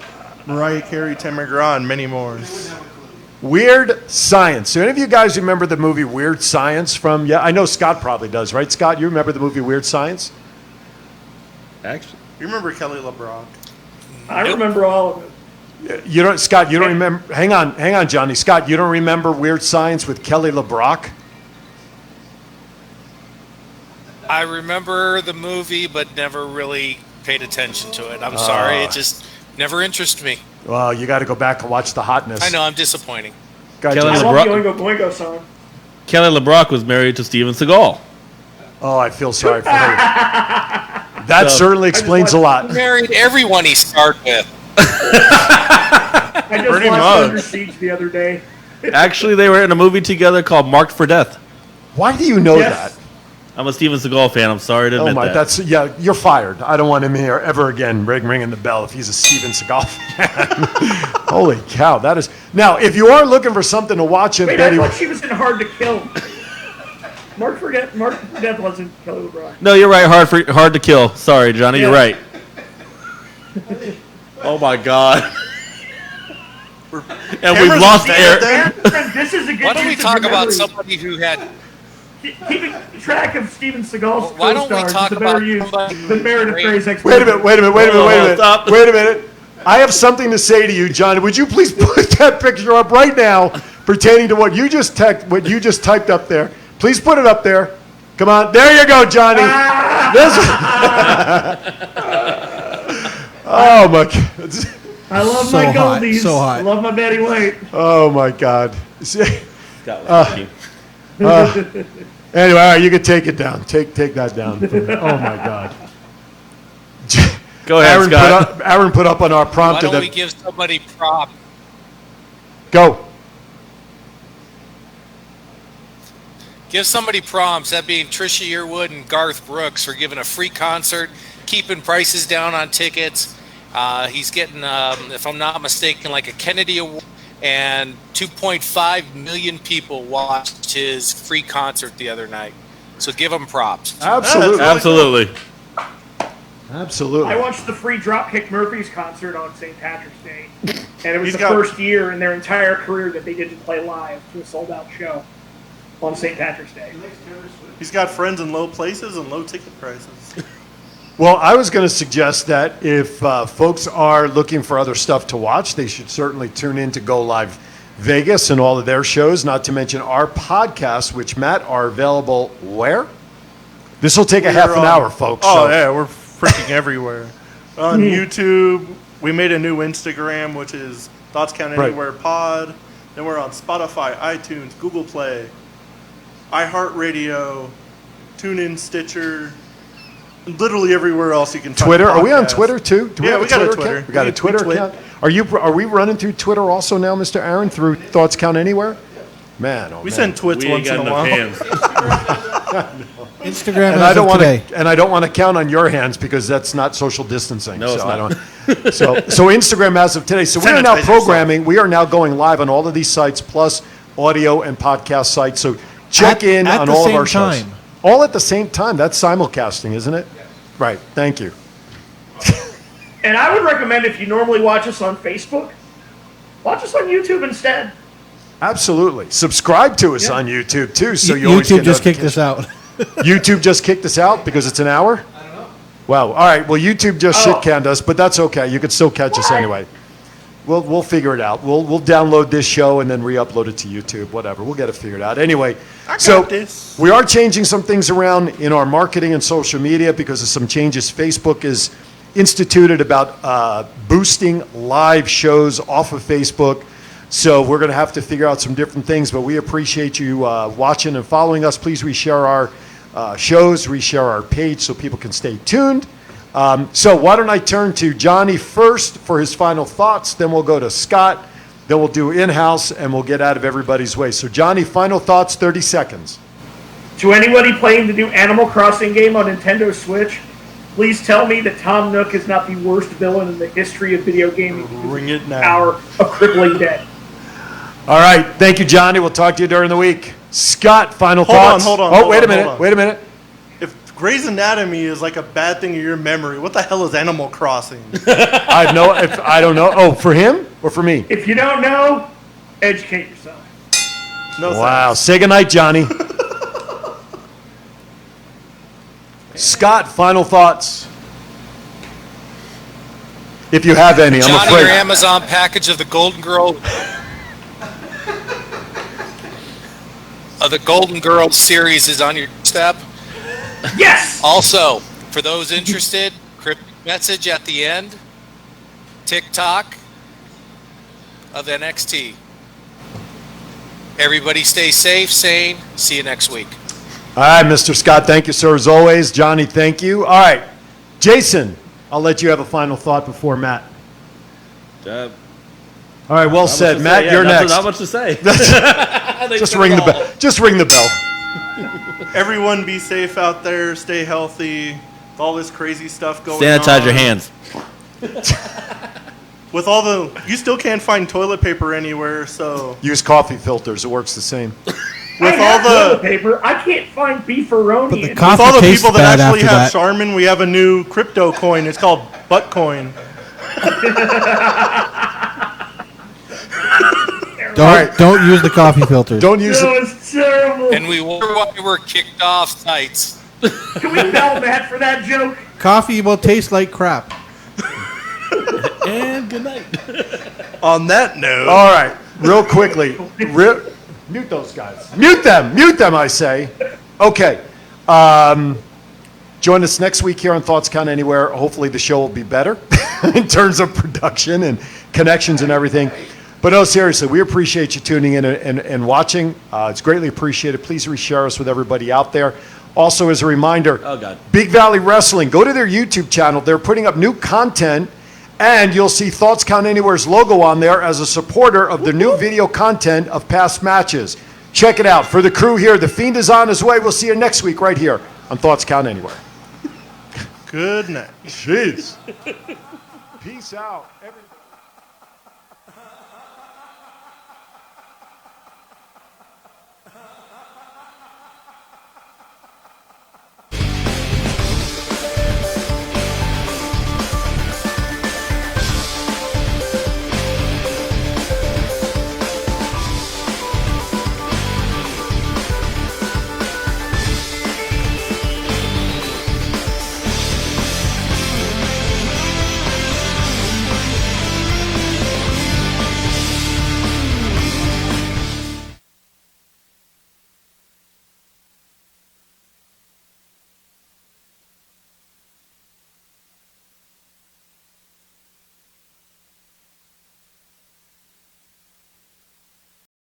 Mariah Carey, Tim McGraw, and many more. Weird Science. Do any of you guys remember the movie Weird Science from, yeah, I know Scott probably does, right? Scott, you remember the movie Weird Science? Actually. You remember Kelly LeBrock? I remember all of it. You don't, Scott, you don't remember, hang on, Johnny. Scott, you don't remember Weird Science with Kelly LeBrock? I remember the movie, but never really paid attention to it. I'm sorry. It just never interested me. Well, you got to go back and watch The Hotness. I know, I'm disappointing. God, Kelly I Johnny. love the LeBrock. Oingo Boingo song. Kelly LeBrock was married to Steven Seagal. Oh, I feel sorry for her. That So- certainly explains a He lot. married everyone he starred with. I just Pretty watched much. Under Siege the other day. Actually, they were in a movie together called Marked for Death. Why do you know Yes. that? I'm a Steven Seagal fan. I'm sorry to Oh admit my, that. that's, yeah, you're fired. I don't want him here ever again ringing the bell if he's a Steven Seagal fan. Holy cow, that is. Now, if you are looking for something to watch, Wait, Betty, I thought she was in Hard to Kill. Mark for Death wasn't Kelly LeBrock. No, you're right. Hard to kill. Sorry, Johnny. You're right. Oh my God. And we've Cameras lost are Eric. Aaron, this is a good Why don't we use of talk your about memory. somebody who had... Keeping track of Steven Seagal's Why don't we co-stars talk is a better about use somebody than Meredith who- Grey's ex. wait a minute. Stop. Wait a minute. I have something to say to you, John. Would you please put that picture up right now pertaining to what you just typed up there? Please put it up there. Come on. There you go, Johnny. Oh, my God. I love So my hot, goldies. so hot. I love my Betty White. Oh, my God. Scott was thinking. Anyway, all right, you can take it down. Take that down. Oh, my God. Go ahead, Scott. Aaron put up on our Why prompter don't we that. give somebody props? Go. Give somebody prompts, that being Trisha Yearwood and Garth Brooks, for giving a free concert, keeping prices down on tickets. He's getting, if I'm not mistaken, like a Kennedy Award, and 2.5 million people watched his free concert the other night. So give him props. Absolutely. Absolutely. Absolutely. I watched the free Dropkick Murphys concert on St. Patrick's Day, and it was He's the got- first year in their entire career that they didn't play live to a sold-out show on St. Patrick's Day. He's got friends in low places and low ticket prices. Well, I was going to suggest that if folks are looking for other stuff to watch, they should certainly tune in to Go Live Vegas and all of their shows, not to mention our podcasts, which, Matt, are available where? This will take a half an hour, folks. Oh, so. yeah, we're freaking everywhere. On YouTube, we made a new Instagram, which is Thoughts Count Anywhere Pod. Then we're on Spotify, iTunes, Google Play, iHeartRadio, TuneIn, Stitcher, literally everywhere else you can find Twitter? podcasts. Are we on Twitter too? Do Yeah, have we got a Twitter Twitter. account? We got a Twitter tweet. account. Are we running through Twitter also now, Mr. Aaron, through Thoughts Count Anywhere? Man, oh We man. send twits We ain't once in got a enough while. hands. Instagram And as I don't of want today. to, and I don't want to count on your hands because that's not social distancing. No, it's so I not. don't. So Instagram as of today. So we are now Sanitize programming. We are now going live on all of these sites, plus audio and podcast sites. So check in At on the all of same our shows. time. All at the same time. That's simulcasting, isn't it? Right. Thank you. And I would recommend if you normally watch us on Facebook, watch us on YouTube instead. Absolutely. Subscribe to us on YouTube too, so you always YouTube get just kicked us notifications. out. YouTube just kicked us out because it's an hour? I don't know. Wow. All right. Well, YouTube just shit canned us, but that's okay. You can still catch us anyway. We'll figure it out. We'll download this show and then re-upload it to YouTube. Whatever. We'll get it figured out. Anyway, so this. we are changing some things around in our marketing and social media because of some changes Facebook is instituted about boosting live shows off of Facebook. So we're going to have to figure out some different things, but we appreciate you watching and following us. Please reshare our shows, reshare our page so people can stay tuned. So why don't I turn to Johnny first for his final thoughts, then we'll go to Scott, then we'll do in-house, and we'll get out of everybody's way. So Johnny, final thoughts, 30 seconds. To anybody playing the new Animal Crossing game on Nintendo Switch, please tell me that Tom Nook is not the worst villain in the history of video gaming. Ring it now. Power of crippling debt. All right. Thank you, Johnny. We'll talk to you during the week. Scott, final Hold on, thoughts. hold on, Oh, hold wait on, a minute. hold on. Wait a minute. If Grey's Anatomy is like a bad thing in your memory, what the hell is Animal Crossing? I don't know. Oh, for him or for me? If you don't know, educate yourself. No Wow. thanks. Say goodnight, Johnny. Scott, final thoughts. If you have any, I'm Johnny, afraid. your Amazon package of the Golden Girl series is on your step. Yes. Also, for those interested, cryptic message at the end. TikTok of NXT. Everybody stay safe, sane. See you next week. All right, Mr. Scott, thank you, sir, as always. Johnny, thank you. All right, Jason, I'll let you have a final thought before Matt. All right, well said. Matt, you're next. Not much to say. Just ring the bell. Just ring the bell. Everyone be safe out there. Stay healthy. With all this crazy stuff going on. Sanitize your hands. With all the... You still can't find toilet paper anywhere, so... Use coffee filters. It works the same. I have toilet paper. I can't find beefaroni. But the in- coffee With all the tastes people that bad actually after have that. Charmin, we have a new crypto coin. It's called Buttcoin. Don't use the coffee filters. Don't use That it. was terrible. And we wonder why we're kicked off sites. Can we bell Matt for that joke? Coffee will taste like crap. And good night. On that note... All right, real quickly. Mute those guys. Mute them, I say. Okay. Join us next week here on Thoughts Count Anywhere. Hopefully the show will be better in terms of production and connections and everything. But no, seriously, we appreciate you tuning in and watching. It's greatly appreciated. Please reshare us with everybody out there. Also, as a reminder, Oh, God. Big Valley Wrestling, go to their YouTube channel. They're putting up new content, and you'll see Thoughts Count Anywhere's logo on there as a supporter of the new video content of past matches. Check it out. For the crew here, The Fiend is on his way. We'll see you next week right here on Thoughts Count Anywhere. Good night. Jeez. Peace out, everybody.